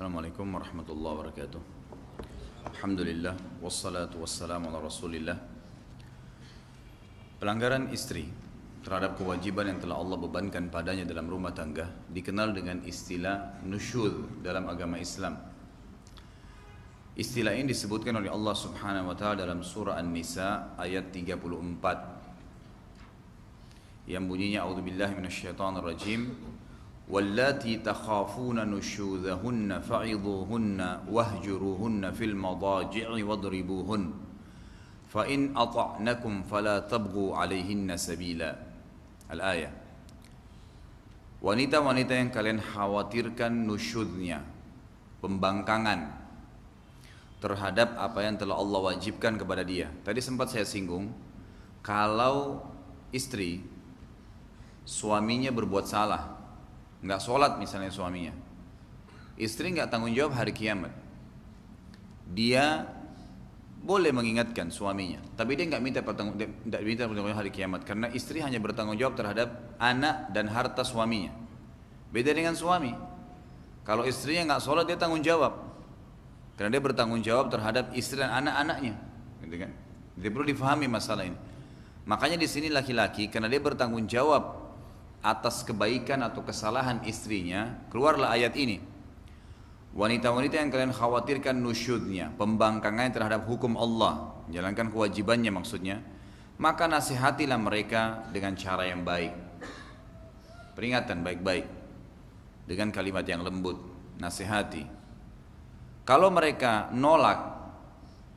Assalamualaikum warahmatullahi wabarakatuh. Alhamdulillah wassalatu wassalamu ala Rasulillah. Pelanggaran istri terhadap kewajiban yang telah Allah bebankan padanya dalam rumah tangga dikenal dengan istilah nusyuz dalam agama Islam. Istilah ini disebutkan oleh Allah Subhanahu wa taala dalam surah An-Nisa ayat 34 yang bunyinya a'udzubillahi minasyaitonir rajim. واللاتي تخافون نشوذهن فعظوهن واهجروهن في المضاجع واضربوهن فإن أطعنكم فلا تبغوا عليهن سبيلا. Al-ayah. Wanita-wanita yang kalian khawatirkan nusyudnya, pembangkangan terhadap apa yang telah Allah wajibkan kepada dia. Tadi sempat saya singgung, kalau istri suaminya berbuat salah, nggak sholat misalnya suaminya, istri nggak tanggung jawab hari kiamat. Dia boleh mengingatkan suaminya, tapi dia nggak minta bertanggung jawab hari kiamat, karena istri hanya bertanggung jawab terhadap anak dan harta suaminya. Beda dengan suami, kalau istrinya nggak sholat dia tanggung jawab, karena dia bertanggung jawab terhadap istri dan anak-anaknya, gitu kan? Jadi perlu difahami masalah ini. Makanya di sini laki-laki, karena dia bertanggung jawab atas kebaikan atau kesalahan istrinya, keluarlah ayat ini. Wanita-wanita yang kalian khawatirkan nusyudnya, pembangkangannya terhadap hukum Allah, menjalankan kewajibannya maksudnya, maka nasihatilah mereka dengan cara yang baik. Peringatan baik-baik dengan kalimat yang lembut, nasihati. Kalau mereka nolak,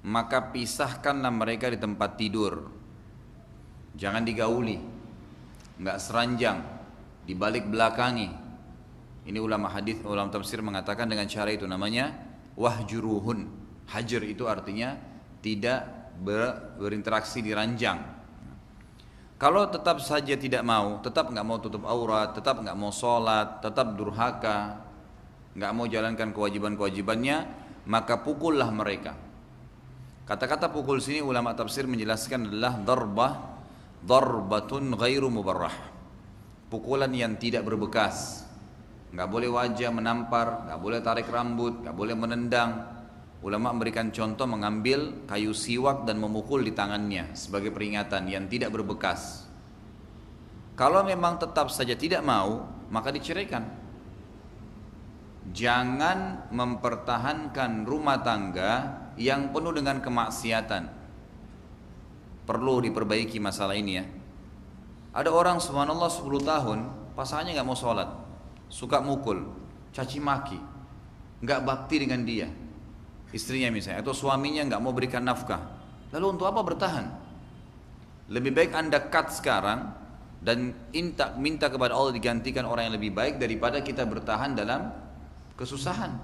maka pisahkanlah mereka di tempat tidur. Jangan digauli, nggak seranjang, dibalik belakangi. Ini ulama hadis, ulama tafsir mengatakan dengan cara itu, namanya wahjuruhun. Hajar itu artinya tidak berinteraksi di ranjang. Kalau tetap saja tidak mau, tetap nggak mau tutup aurat, tetap nggak mau sholat, tetap durhaka, nggak mau jalankan kewajiban-kewajibannya, maka pukullah mereka. Kata-kata pukul sini ulama tafsir menjelaskan adalah darbatun ghairu mubarrah, pukulan yang tidak berbekas. Nggak boleh wajah menampar, nggak boleh tarik rambut, nggak boleh menendang. Ulama memberikan contoh mengambil kayu siwak dan memukul di tangannya sebagai peringatan yang tidak berbekas. Kalau memang tetap saja tidak mau, maka diceraikan. Jangan mempertahankan rumah tangga yang penuh dengan kemaksiatan. Perlu diperbaiki masalah ini ya. Ada orang subhanallah 10 tahun pasangannya nggak mau sholat, suka mukul, caci maki, nggak bakti dengan dia, istrinya misalnya, atau suaminya nggak mau berikan nafkah. Lalu untuk apa bertahan? Lebih baik anda cut sekarang dan minta kepada Allah digantikan orang yang lebih baik daripada kita bertahan dalam kesusahan.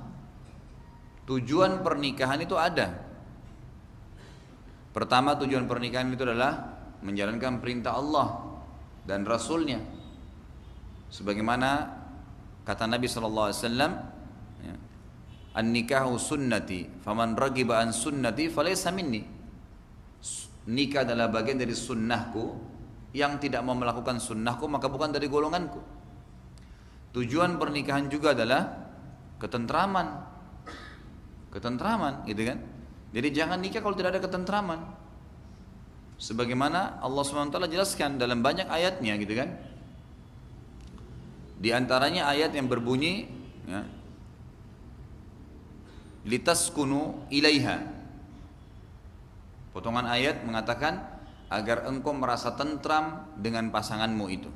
Tujuan pernikahan itu ada. Pertama, tujuan pernikahan itu adalah menjalankan perintah Allah dan Rasulnya. Sebagaimana kata Nabi SAW, an-nikahu sunnati, faman ragiba an sunnati falaysa minni. Nikah adalah bagian dari sunnahku, yang tidak mau melakukan sunnahku maka bukan dari golonganku. Tujuan pernikahan juga adalah ketentraman, gitu kan? Jadi jangan nikah kalau tidak ada ketentraman. Sebagaimana Allah SWT jelaskan dalam banyak ayatnya, gitu kan. Di antaranya ayat yang berbunyi ya, litaskunu ilaiha. Potongan ayat mengatakan agar engkau merasa tentram dengan pasanganmu itu.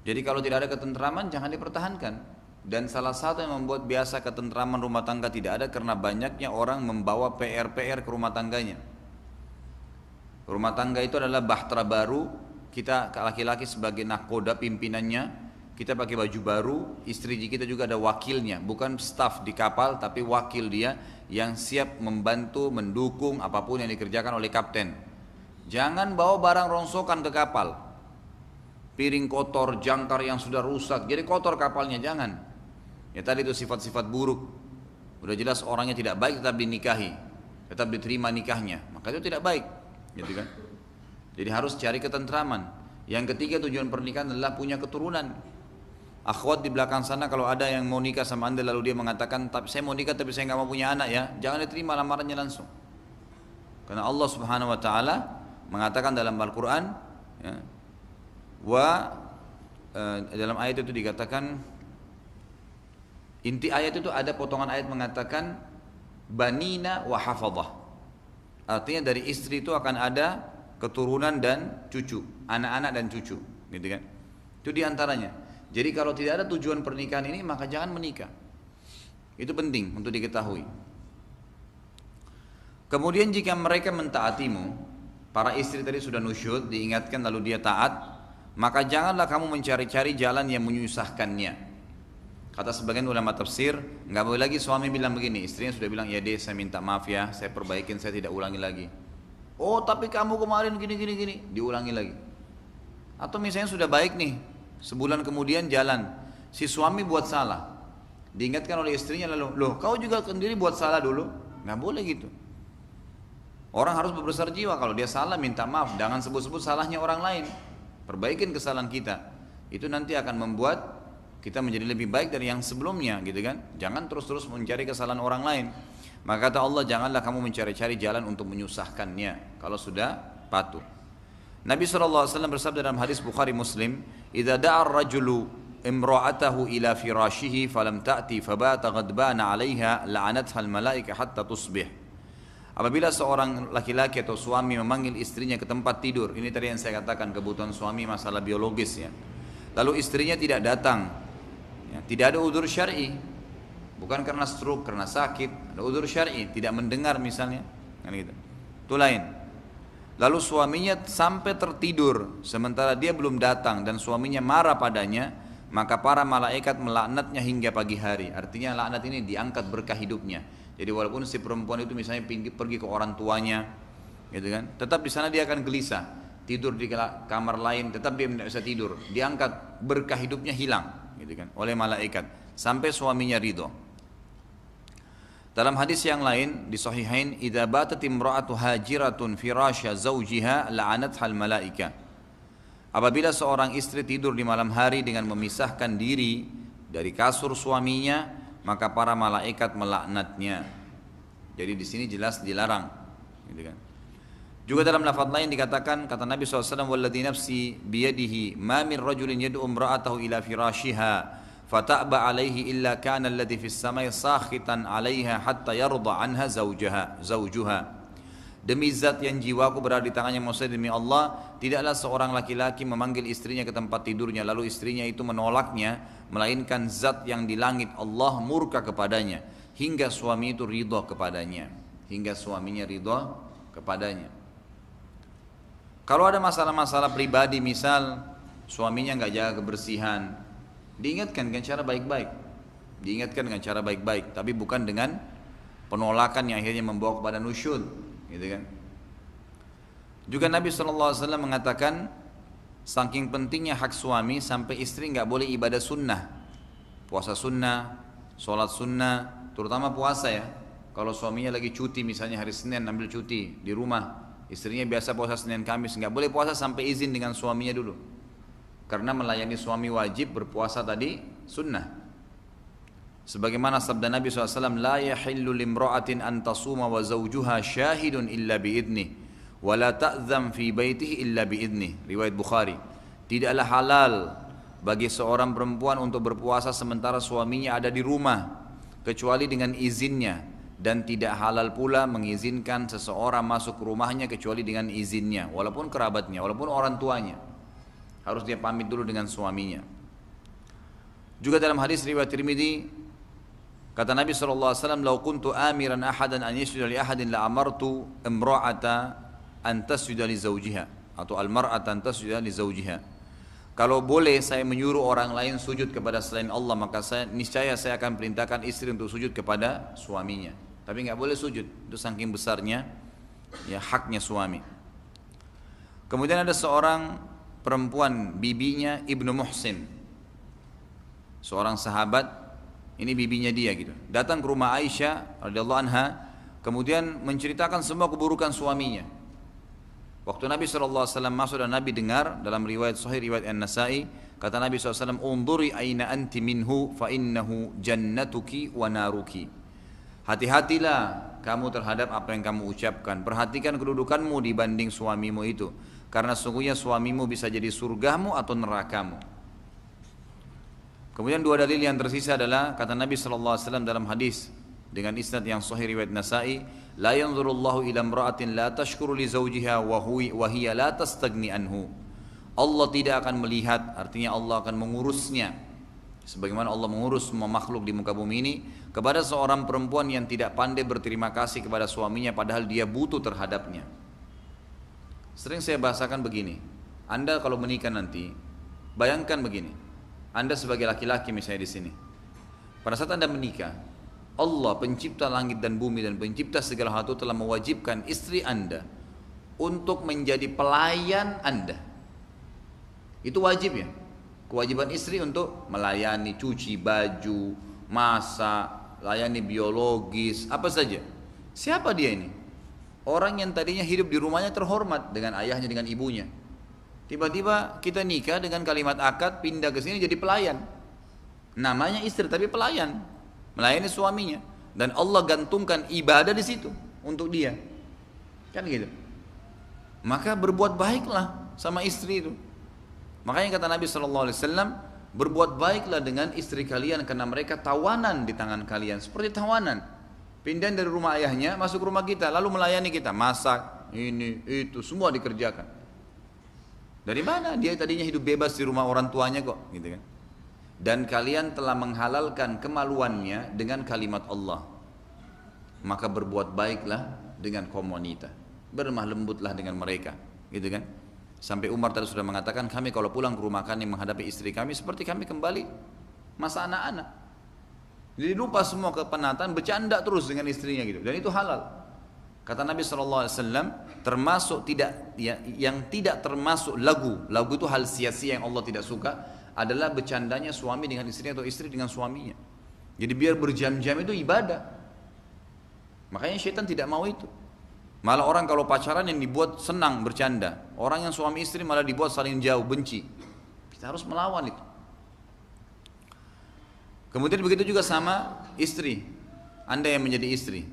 Jadi kalau tidak ada ketentraman jangan dipertahankan. Dan salah satu yang membuat biasa ketentraman rumah tangga tidak ada karena banyaknya orang membawa PR-PR ke rumah tangganya. Rumah tangga itu adalah bahtera baru. Kita laki-laki sebagai nahkoda pimpinannya, kita pakai baju baru. Istri kita juga ada wakilnya, bukan staf di kapal tapi wakil dia yang siap membantu, mendukung apapun yang dikerjakan oleh kapten. Jangan bawa barang rongsokan ke kapal, piring kotor, jangkar yang sudah rusak, jadi kotor kapalnya, jangan. Ya tadi itu sifat-sifat buruk. Udah jelas orangnya tidak baik, tetap dinikahi, tetap diterima nikahnya, maka itu tidak baik, gitu kan. Jadi harus cari ketentraman. Yang ketiga, tujuan pernikahan adalah punya keturunan. Akhwat di belakang sana kalau ada yang mau nikah sama anda lalu dia mengatakan, tapi saya mau nikah tapi saya nggak mau punya anak ya, jangan diterima lamarannya langsung. Karena Allah Subhanahu Wa Taala mengatakan dalam Al-Quran, ya, dalam ayat itu dikatakan, inti ayat itu ada potongan ayat mengatakan banina wa hafadah. Artinya dari istri itu akan ada keturunan dan cucu, anak-anak dan cucu, gitu kan? Itu diantaranya. Jadi kalau tidak ada tujuan pernikahan ini maka jangan menikah. Itu penting untuk diketahui. Kemudian jika mereka mentaatimu, para istri tadi sudah nusyud, diingatkan lalu dia taat, maka janganlah kamu mencari-cari jalan yang menyusahkannya. Kata sebagian ulama tafsir, nggak boleh lagi suami bilang begini, istrinya sudah bilang, ya deh saya minta maaf ya, saya perbaikin, saya tidak ulangi lagi. Oh tapi kamu kemarin gini, diulangi lagi. Atau misalnya sudah baik nih, sebulan kemudian jalan, si suami buat salah, diingatkan oleh istrinya lalu, loh kau juga sendiri buat salah dulu, nggak boleh gitu. Orang harus berbesar jiwa, kalau dia salah minta maaf, jangan sebut-sebut salahnya orang lain, perbaikin kesalahan kita. Itu nanti akan membuat kita menjadi lebih baik dari yang sebelumnya, gitu kan? Jangan terus-terus mencari kesalahan orang lain. Maka kata Allah, janganlah kamu mencari-cari jalan untuk menyusahkannya kalau sudah patuh. Nabi SAW bersabda dalam hadis Bukhari Muslim, "Idza da'a ar-rajulu imra'atahu ila firashihi falam ta'ti fabata ghadbana 'alayha la'anatha al-malaika hatta tusbih." Apabila seorang laki-laki atau suami memanggil istrinya ke tempat tidur, ini tadi yang saya katakan kebutuhan suami masalah biologis ya. Lalu istrinya tidak datang, ya, tidak ada udzur syar'i, bukan karena stroke, karena sakit, ada udzur syar'i, tidak mendengar misalnya, kan gitu. Itu lain. Lalu suaminya sampai tertidur sementara dia belum datang dan suaminya marah padanya, maka para malaikat melaknatnya hingga pagi hari. Artinya laknat ini diangkat berkah hidupnya. Jadi walaupun si perempuan itu misalnya pergi ke orang tuanya, gitu kan, tetap di sana dia akan gelisah, tidur di kamar lain, tetap dia tidak bisa tidur, diangkat berkah hidupnya hilang, gitu kan, oleh malaikat sampai suaminya ridho. Dalam hadis yang lain di Sahihain, idza batat imra'atu hajiratun firasya zawjiha la'anatha al-malaika. Apabila seorang istri tidur di malam hari dengan memisahkan diri dari kasur suaminya, maka para malaikat melaknatnya. Jadi di sini jelas dilarang, gitu kan. Juga dalam lafaz lain dikatakan, kata Nabi SAW, "Walladzi nafsi biyadihi ma min rajulin yad'u imra'atahu ila firashiha fata'ba 'alaihi illa kana alladhi fis samai sakhitan 'alaiha hatta yarda 'anha zawjuha." Demi zat yang jiwaku berada di tangannya, maksudnya demi Allah, tidaklah seorang laki-laki memanggil istrinya ke tempat tidurnya lalu istrinya itu menolaknya, melainkan zat yang di langit Allah murka kepadanya hingga suami itu ridha kepadanya, hingga suaminya ridha kepadanya. Kalau ada masalah-masalah pribadi, misal suaminya nggak jaga kebersihan, diingatkan dengan cara baik-baik, tapi bukan dengan penolakan yang akhirnya membawa kepada nusyud, gitu kan. Juga Nabi SAW mengatakan, saking pentingnya hak suami sampai istri nggak boleh ibadah sunnah, puasa sunnah, sholat sunnah, terutama puasa ya. Kalau suaminya lagi cuti, misalnya hari Senin ambil cuti di rumah, istrinya biasa puasa Senin Kamis, nggak boleh puasa sampai izin dengan suaminya dulu, karena melayani suami wajib, berpuasa tadi sunnah. Sebagaimana sabda Nabi SAW, la yahillu limra'atin an tasuma wa zawjuha syahidun illa biidnih wa la ta'zam fi baitihi illa biidnih. Riwayat Bukhari. Tidaklah halal bagi seorang perempuan untuk berpuasa sementara suaminya ada di rumah kecuali dengan izinnya, dan tidak halal pula mengizinkan seseorang masuk ke rumahnya kecuali dengan izinnya, walaupun kerabatnya, walaupun orang tuanya, harus dia pamit dulu dengan suaminya. Juga dalam hadis riwayat Tirmidzi, kata Nabi SAW, "Lau kuntu amiran ahadan an yasjuda li ahadin la amartu imra'ata an tasjuda li zawjiha," atau al-mar'ata an tasjuda li zawjiha. Kalau boleh saya menyuruh orang lain sujud kepada selain Allah, maka niscaya saya akan perintahkan istri untuk sujud kepada suaminya. Tapi nggak boleh sujud, itu saking besarnya ya haknya suami. Kemudian ada seorang perempuan, bibinya Ibnu Muhsin, seorang sahabat, ini bibinya dia gitu, datang ke rumah Aisyah radhiyallahu anha, kemudian menceritakan semua keburukan suaminya. Waktu Nabi SAW masuk dan Nabi dengar, dalam riwayat Sahih riwayat An-Nasai, Kata Nabi SAW, "Unduri aina anti minhu fa innahu jannatuki wa naruki." Hati-hatilah kamu terhadap apa yang kamu ucapkan. Perhatikan kedudukanmu dibanding suamimu itu. Karena sesungguhnya suamimu bisa jadi surgamu atau nerakamu. Kemudian dua dalil yang tersisa adalah kata Nabi SAW dalam hadis dengan isnad yang sahih riwayat Nasa'i, "La yanzurullahu ila imra'atin la tashkuru li zawjiha wa hiya la tastagni anhu." Allah tidak akan melihat, artinya Allah akan mengurusnya sebagaimana Allah mengurus semua makhluk di muka bumi ini, kepada seorang perempuan yang tidak pandai berterima kasih kepada suaminya padahal dia butuh terhadapnya. Sering saya bahasakan begini, Anda kalau menikah nanti, bayangkan begini, Anda sebagai laki-laki misalnya di sini, pada saat Anda menikah, Allah pencipta langit dan bumi dan pencipta segala hal itu telah mewajibkan istri Anda untuk menjadi pelayan Anda. Itu wajib ya. Kewajiban istri untuk melayani, cuci baju, masak, layani biologis, apa saja. Siapa dia ini? Orang yang tadinya hidup di rumahnya terhormat dengan ayahnya, dengan ibunya. Tiba-tiba kita nikah dengan kalimat akad, pindah ke sini jadi pelayan. Namanya istri tapi pelayan, melayani suaminya. Dan Allah gantungkan ibadah di situ untuk dia. Kan gitu. Maka berbuat baiklah sama istri itu. Makanya kata Nabi SAW, berbuat baiklah dengan istri kalian karena mereka tawanan di tangan kalian, seperti tawanan. Pindah dari rumah ayahnya masuk rumah kita, lalu melayani kita, masak, ini, itu, semua dikerjakan. Dari mana? Dia tadinya hidup bebas di rumah orang tuanya kok, gitu kan? Dan kalian telah menghalalkan kemaluannya dengan kalimat Allah. Maka berbuat baiklah dengan kaum wanita, berlemah lembutlah dengan mereka, gitu kan? Sampai Umar tadi sudah mengatakan, kami kalau pulang ke rumah kami menghadapi istri kami seperti kami kembali masa anak-anak. Jadi lupa semua kepenatan, bercanda terus dengan istrinya gitu. Dan itu halal. Kata Nabi SAW, termasuk tidak yang tidak termasuk lagu. Lagu itu hal sia-sia yang Allah tidak suka, adalah bercandanya suami dengan istrinya atau istri dengan suaminya. Jadi biar berjam-jam itu ibadah. Makanya syaitan tidak mau itu. Malah orang kalau pacaran yang dibuat senang bercanda, orang yang suami istri malah dibuat saling jauh, benci. Kita harus melawan itu. Kemudian begitu juga sama istri. Anda yang menjadi istri,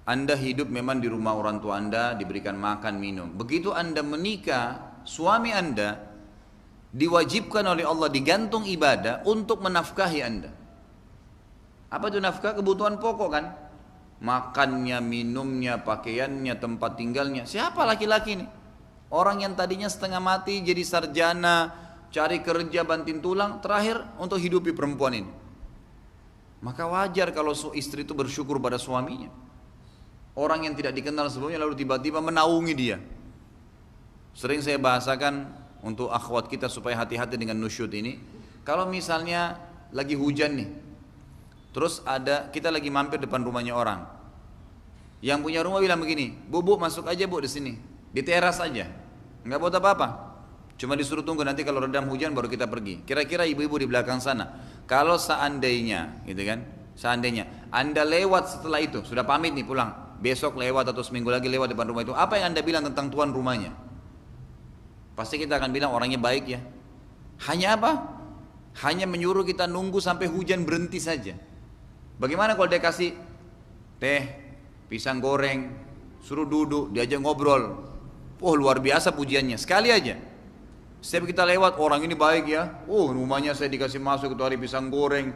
Anda hidup memang di rumah orang tua Anda, diberikan makan, minum. Begitu Anda menikah, suami Anda diwajibkan oleh Allah, digantung ibadah untuk menafkahi Anda. Apa itu nafkah? Kebutuhan pokok kan? Makannya, minumnya, pakaiannya, tempat tinggalnya. Siapa laki-laki ini? Orang yang tadinya setengah mati jadi sarjana, cari kerja banting tulang, terakhir untuk hidupi perempuan ini. Maka wajar kalau istri itu bersyukur pada suaminya. Orang yang tidak dikenal sebelumnya lalu tiba-tiba menaungi dia. Sering saya bahasakan untuk akhwat kita supaya hati-hati dengan nusyud ini. Kalau misalnya lagi hujan nih, terus kita lagi mampir depan rumahnya orang. Yang punya rumah bilang begini, bu masuk aja bu di sini, di teras aja, nggak buat apa-apa. Cuma disuruh tunggu nanti kalau redam hujan baru kita pergi. Kira-kira ibu-ibu di belakang sana, kalau seandainya, gitu kan, seandainya Anda lewat setelah itu, sudah pamit nih pulang, besok lewat atau seminggu lagi lewat depan rumah itu, apa yang Anda bilang tentang tuan rumahnya? Pasti kita akan bilang orangnya baik ya. Hanya apa? Hanya menyuruh kita nunggu sampai hujan berhenti saja. Bagaimana kalau dia kasih teh, pisang goreng, suruh duduk, diajak ngobrol. Oh luar biasa pujiannya, sekali aja. Setiap kita lewat, orang ini baik ya. Oh rumahnya saya dikasih masuk itu hari pisang goreng.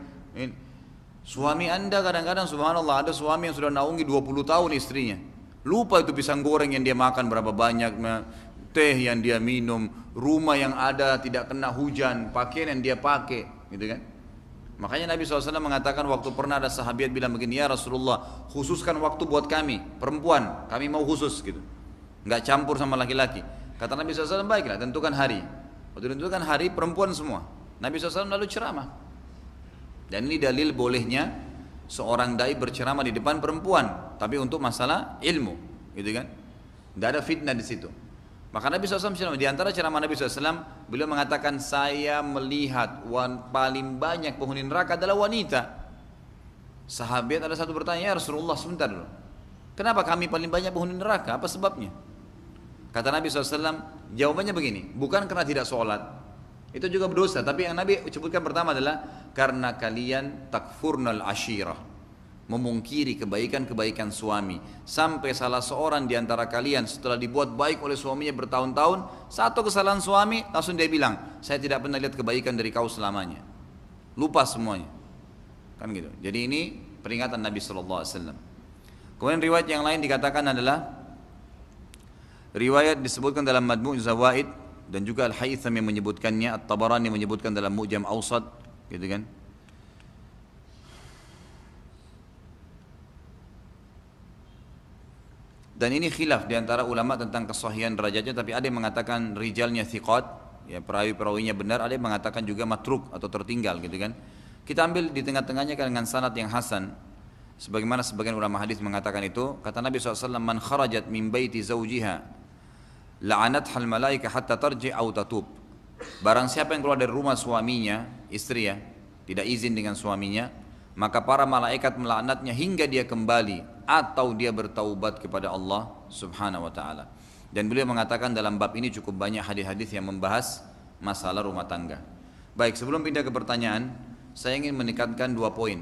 Suami Anda kadang-kadang subhanallah, ada suami yang sudah naungi 20 tahun istrinya. Lupa itu pisang goreng yang dia makan berapa banyak, teh yang dia minum, rumah yang ada tidak kena hujan, pakaian yang dia pakai, gitu kan. Makanya Nabi SAW mengatakan waktu pernah ada sahabat bilang begini, ya Rasulullah khususkan waktu buat kami, perempuan, kami mau khusus gitu, nggak campur sama laki-laki. Kata Nabi SAW, baiklah tentukan hari. Waktu tentukan hari perempuan semua. Nabi SAW lalu ceramah. Dan ini dalil bolehnya seorang dai berceramah di depan perempuan, tapi untuk masalah ilmu, gitu kan. Tidak ada fitnah di situ. Maka Nabi SAW di antara ceramah Nabi SAW, beliau mengatakan saya melihat paling banyak penghuni neraka adalah wanita. Sahabat ada satu bertanya, ya Rasulullah sebentar dulu, kenapa kami paling banyak penghuni neraka? Apa sebabnya? Kata Nabi SAW, jawabannya begini, bukan karena tidak sholat, Itu juga berdosa, tapi yang Nabi sebutkan pertama adalah karena kalian takfurnal ashirah, memungkiri kebaikan-kebaikan suami. Sampai salah seorang di antara kalian setelah dibuat baik oleh suaminya bertahun-tahun, satu kesalahan suami langsung dia bilang, saya tidak pernah lihat kebaikan dari kau selamanya. Lupa semuanya. Kan gitu. Jadi ini peringatan Nabi SAW. Kemudian riwayat yang lain dikatakan adalah riwayat disebutkan dalam Majmu' Zawaid dan juga Al-Haythami menyebutkannya, At-Tabarani menyebutkan dalam Mu'jam Awsat, gitu kan. Dan ini khilaf di antara ulama tentang kesahihan derajatnya, tapi ada yang mengatakan rijalnya thiqat, ya perawi-perawinya benar, ada yang mengatakan juga matruk atau tertinggal, gitu kan. Kita ambil di tengah-tengahnya dengan sanad yang hasan. Sebagaimana sebagian ulama hadis mengatakan itu, kata Nabi SAW, man kharajat min baiti zawjiha la'anathal malaika hatta tarji' aw tatub. Barang siapa yang keluar dari rumah suaminya, istri ya, tidak izin dengan suaminya, maka para malaikat melaknatnya hingga dia kembali atau dia bertaubat kepada Allah Subhanahu wa taala. Dan beliau mengatakan dalam bab ini cukup banyak hadis-hadis yang membahas masalah rumah tangga. Baik, sebelum pindah ke pertanyaan, saya ingin menekankan 2 poin.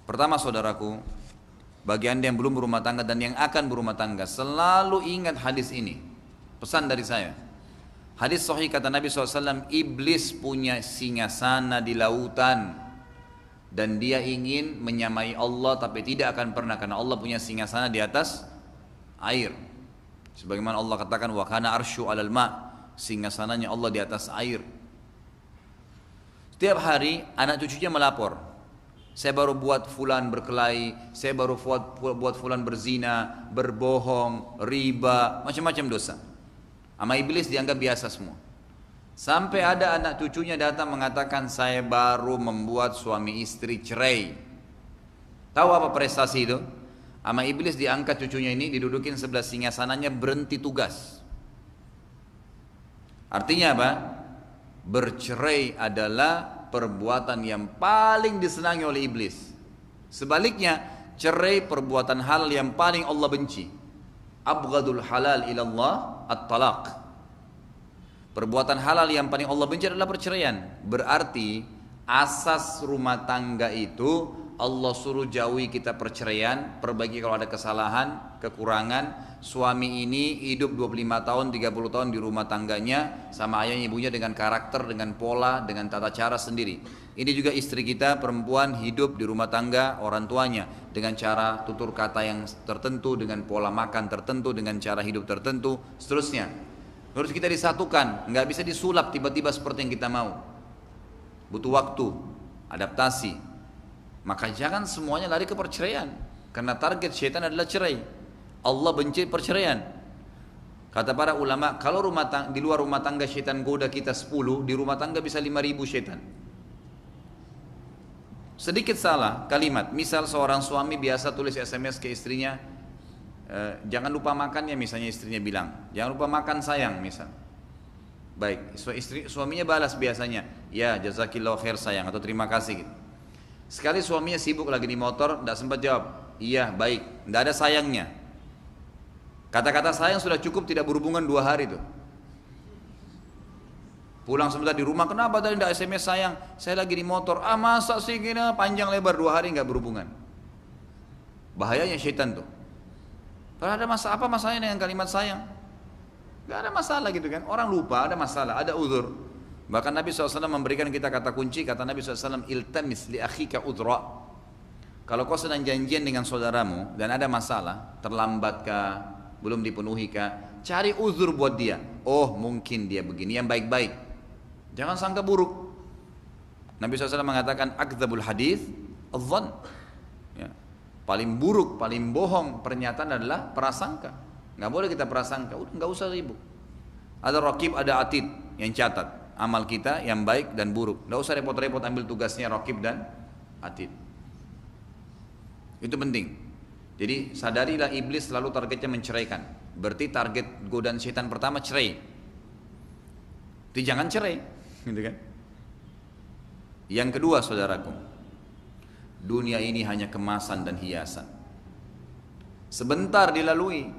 Pertama, saudaraku, bagi Anda yang belum berumah tangga dan yang akan berumah tangga, selalu ingat hadis ini. Pesan dari saya. Hadis sahih kata Nabi SAW, iblis punya singgasana di lautan dan dia ingin menyamai Allah, tapi tidak akan pernah, karena Allah punya singgasana di atas air. Sebagaimana Allah katakan, wa kana arsyu 'alal ma', singgasananya Allah di atas air. Setiap hari anak cucunya melapor, saya baru buat fulan berkelahi, saya baru buat fulan berzina, berbohong, riba, macam-macam dosa. Sama iblis dianggap biasa semua. Sampai ada anak cucunya datang mengatakan, saya baru membuat suami istri cerai. Tahu apa prestasi itu? Sama iblis diangkat cucunya ini, didudukin sebelah singgasananya, berhenti tugas. Artinya apa? Bercerai adalah perbuatan yang paling disenangi oleh iblis. Sebaliknya, cerai perbuatan halal yang paling Allah benci. Abghadul halal ilallah at-talaq. Perbuatan halal yang paling Allah benci adalah perceraian. Berarti asas rumah tangga itu Allah suruh jauhi kita perceraian, perbaiki kalau ada kesalahan, kekurangan. Suami ini hidup 25 tahun, 30 tahun di rumah tangganya sama ayahnya ibunya dengan karakter, dengan pola, dengan tata cara sendiri. Ini juga istri kita perempuan hidup di rumah tangga orang tuanya dengan cara tutur kata yang tertentu, dengan pola makan tertentu, dengan cara hidup tertentu, seterusnya. Harus kita disatukan, nggak bisa disulap tiba-tiba seperti yang kita mau. Butuh waktu, adaptasi. Maka jangan semuanya lari ke perceraian, karena target syaitan adalah cerai. Allah benci perceraian. Kata para ulama, kalau di luar rumah tangga syaitan goda kita 10, di rumah tangga bisa 5.000 syaitan. Sedikit salah kalimat, misal seorang suami biasa tulis SMS ke istrinya, jangan lupa makan ya, misalnya istrinya bilang, jangan lupa makan sayang misal. Baik, suaminya balas biasanya, ya jazakillahu khair sayang, atau terima kasih gitu. Sekali suaminya sibuk lagi di motor, tidak sempat jawab, iya baik, tidak ada sayangnya. Kata-kata sayang sudah cukup, tidak berhubungan 2 hari tuh. Pulang sebentar di rumah, kenapa tadi tidak SMS sayang? Saya lagi di motor. Masa sih gini panjang lebar 2 hari nggak berhubungan. Bahayanya syaitan tuh. Kalau ada masalah, apa masalahnya dengan kalimat sayang? Gak ada masalah gitu kan. Orang lupa, ada masalah, ada uzur. Bahkan Nabi SAW memberikan kita kata kunci. Kata Nabi SAW, iltamis li akhika udra. Kalau kau sedang janjian dengan saudaramu dan ada masalah, terlambatkah, belum dipenuhikah, cari uzur buat dia. Oh mungkin dia begini, yang baik-baik. Jangan sangka buruk. Nabi SAW mengatakan akdzabul hadis adh-dhann. Ya. Paling buruk, paling bohong pernyataan adalah prasangka. Nggak boleh kita prasangka. Udah nggak usah ribut. Ada raqib, ada atid yang catat amal kita yang baik dan buruk. Nggak usah repot-repot ambil tugasnya raqib dan atid. Itu penting. Jadi sadarilah iblis selalu targetnya menceraikan. Berarti target godaan setan pertama cerai. Jadi jangan cerai. Gitu kan? Yang kedua saudaraku, dunia ini hanya kemasan dan hiasan, sebentar dilalui.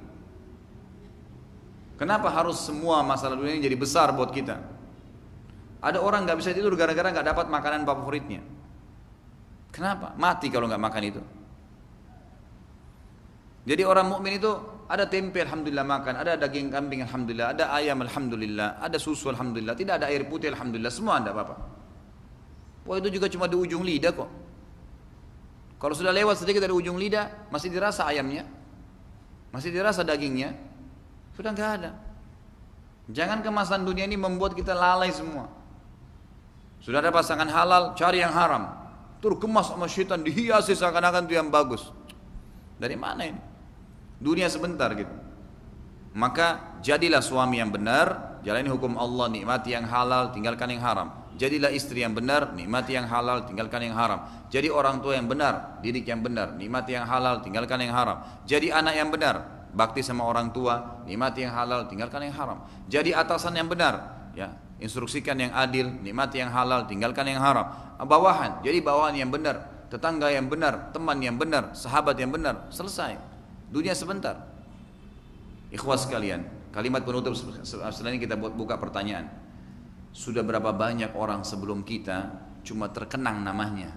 Kenapa harus semua masalah dunia ini jadi besar buat kita? Ada orang nggak bisa tidur gara-gara nggak dapat makanan favoritnya. Kenapa? Mati kalau nggak makan itu. Jadi orang mukmin itu ada tempe alhamdulillah makan, ada daging kambing alhamdulillah, ada ayam alhamdulillah, ada susu alhamdulillah, tidak ada air putih alhamdulillah, semua ada apa-apa. Wah itu juga cuma di ujung lidah kok. Kalau sudah lewat sedikit dari ujung lidah, masih dirasa ayamnya, masih dirasa dagingnya, sudah nggak ada. Jangan kemasan dunia ini membuat kita lalai semua. Sudah ada pasangan halal, cari yang haram. Terkemas sama syaitan, dihiasi seakan-akan itu yang bagus. Dari mana ini? Dunia sebentar gitu. Maka jadilah suami yang benar, jalani hukum Allah, nikmati yang halal, tinggalkan yang haram. Jadilah istri yang benar, nikmati yang halal, tinggalkan yang haram. Jadi orang tua yang benar, didik yang benar, nikmati yang halal, tinggalkan yang haram. Jadi anak yang benar, bakti sama orang tua, nikmati yang halal, tinggalkan yang haram. Jadi atasan yang benar, ya, instruksikan yang adil, nikmati yang halal, tinggalkan yang haram. Bawahan, jadi bawahan yang benar, tetangga yang benar, teman yang benar, sahabat yang benar, selesai. Dunia sebentar. Ikhwas sekalian, kalimat penutup setelah ini kita buka pertanyaan. Sudah berapa banyak orang sebelum kita cuma terkenang namanya.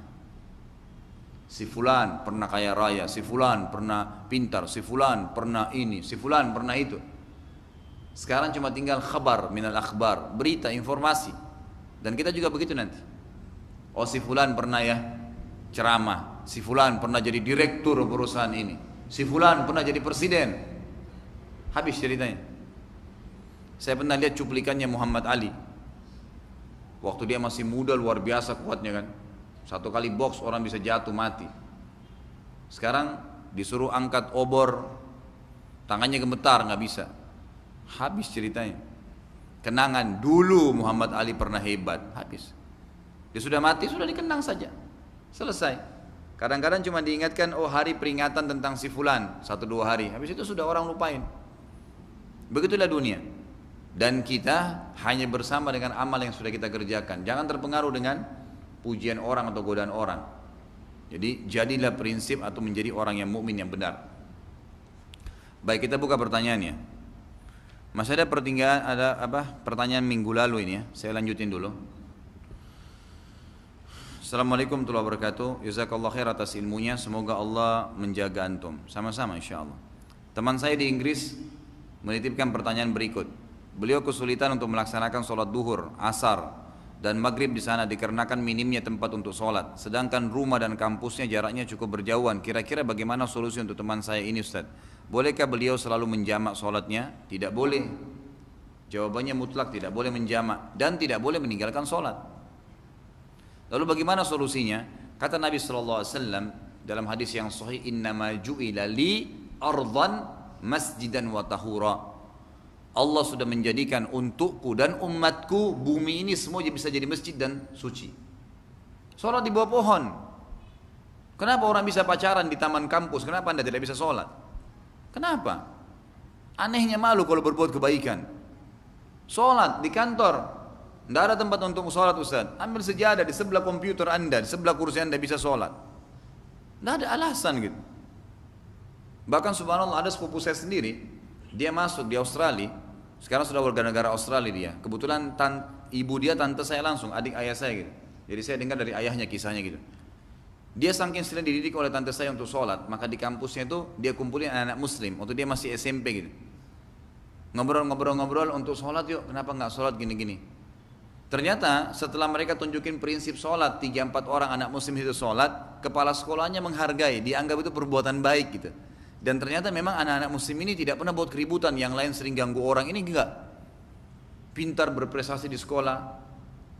Si fulan pernah kaya raya, si fulan pernah pintar, si fulan pernah ini, si fulan pernah itu. Sekarang cuma tinggal khabar minal akhbar, berita, informasi. Dan kita juga begitu nanti. Oh si fulan pernah ya ceramah, si fulan pernah jadi direktur perusahaan ini, si fulan pernah jadi presiden. Habis ceritanya. Saya pernah lihat cuplikannya Muhammad Ali. Waktu dia masih muda luar biasa kuatnya kan. Satu kali box orang bisa jatuh mati. Sekarang disuruh angkat obor, tangannya gemetar nggak bisa. Habis ceritanya. Kenangan dulu Muhammad Ali pernah hebat. Habis. Dia sudah mati sudah dikenang saja. Selesai. Kadang-kadang cuma diingatkan oh hari peringatan tentang si fulan 1-2 hari. Habis itu sudah orang lupain. Begitulah dunia. Dan kita hanya bersama dengan amal yang sudah kita kerjakan. Jangan terpengaruh dengan pujian orang atau godaan orang. Jadi jadilah prinsip atau menjadi orang yang mukmin yang benar. Baik, kita buka pertanyaannya. Masih ada pertanyaan minggu lalu ini ya. Saya lanjutin dulu. Assalamualaikum warahmatullahi wabarakatuh. Jazakallah khair atas ilmunya. Semoga Allah menjaga antum. Sama-sama insyaallah. Teman saya di Inggris menitipkan pertanyaan berikut. Beliau kesulitan untuk melaksanakan sholat duhur, asar, dan maghrib di sana dikarenakan minimnya tempat untuk sholat. Sedangkan rumah dan kampusnya jaraknya cukup berjauhan. Kira-kira bagaimana solusi untuk teman saya ini Ustaz? Bolehkah beliau selalu menjamak sholatnya? Tidak boleh. Jawabannya mutlak tidak boleh menjamak dan tidak boleh meninggalkan sholat. Lalu bagaimana solusinya? Kata Nabi SAW dalam hadis yang sahih, innama ju'ila li ardan masjidan wa tahura. Allah sudah menjadikan untukku dan umatku bumi ini semua bisa jadi masjid dan suci. Sholat di bawah pohon. Kenapa orang bisa pacaran di taman kampus? Kenapa anda tidak bisa sholat? Kenapa? Anehnya malu kalau berbuat kebaikan. Sholat di kantor. Tidak ada tempat untuk sholat Ustaz. Ambil sejadah di sebelah komputer anda, di sebelah kursi anda bisa sholat. Tidak ada alasan gitu. Bahkan subhanallah ada sepupu saya sendiri. Dia masuk di Australia, sekarang sudah warga negara Australia dia. Kebetulan ibu dia tante saya langsung, adik ayah saya gitu. Jadi saya dengar dari ayahnya kisahnya gitu. Dia saking sering dididik oleh tante saya untuk sholat, maka di kampusnya itu dia kumpulin anak-anak muslim, waktu dia masih SMP gitu. Ngobrol-ngobrol untuk sholat yuk, kenapa nggak sholat gini-gini. Ternyata setelah mereka tunjukin prinsip sholat, 3-4 orang anak muslim itu sholat, kepala sekolahnya menghargai, dianggap itu perbuatan baik gitu. Dan ternyata memang anak-anak muslim ini tidak pernah buat keributan, yang lain sering ganggu orang, ini enggak. Pintar berprestasi di sekolah,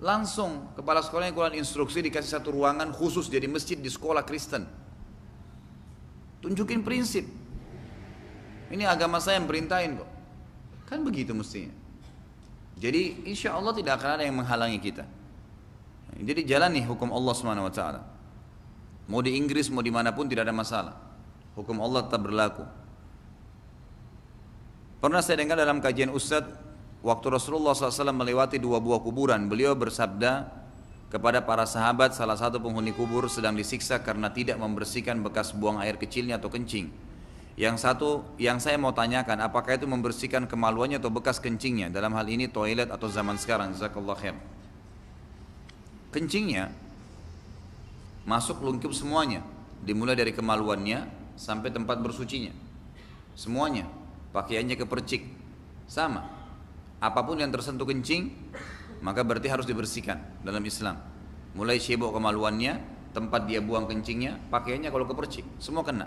langsung kepala sekolahnya keluar instruksi dikasih satu ruangan khusus jadi masjid di sekolah Kristen. Tunjukin prinsip. Ini agama saya yang perintahin kok. Kan begitu mestinya. Jadi insya Allah tidak akan ada yang menghalangi kita. Jadi jalani hukum Allah SWT. Mau di Inggris mau dimanapun tidak ada masalah. Hukum Allah tetap berlaku. Pernah saya dengar dalam kajian Ustadz, waktu Rasulullah SAW melewati 2 buah kuburan, beliau bersabda kepada para sahabat, salah satu penghuni kubur sedang disiksa karena tidak membersihkan bekas buang air kecilnya atau kencing. Yang saya mau tanyakan, apakah itu membersihkan kemaluannya atau bekas kencingnya? Dalam hal ini toilet atau zaman sekarang. Jazakallah khair. kencingnya masuk lungkup semuanya, dimulai dari kemaluannya sampai tempat bersucinya, semuanya, pakaiannya kepercik, sama. Apapun yang tersentuh kencing, maka berarti harus dibersihkan dalam Islam. Mulai cebok kemaluannya, tempat dia buang kencingnya, pakaiannya kalau kepercik, semua kena.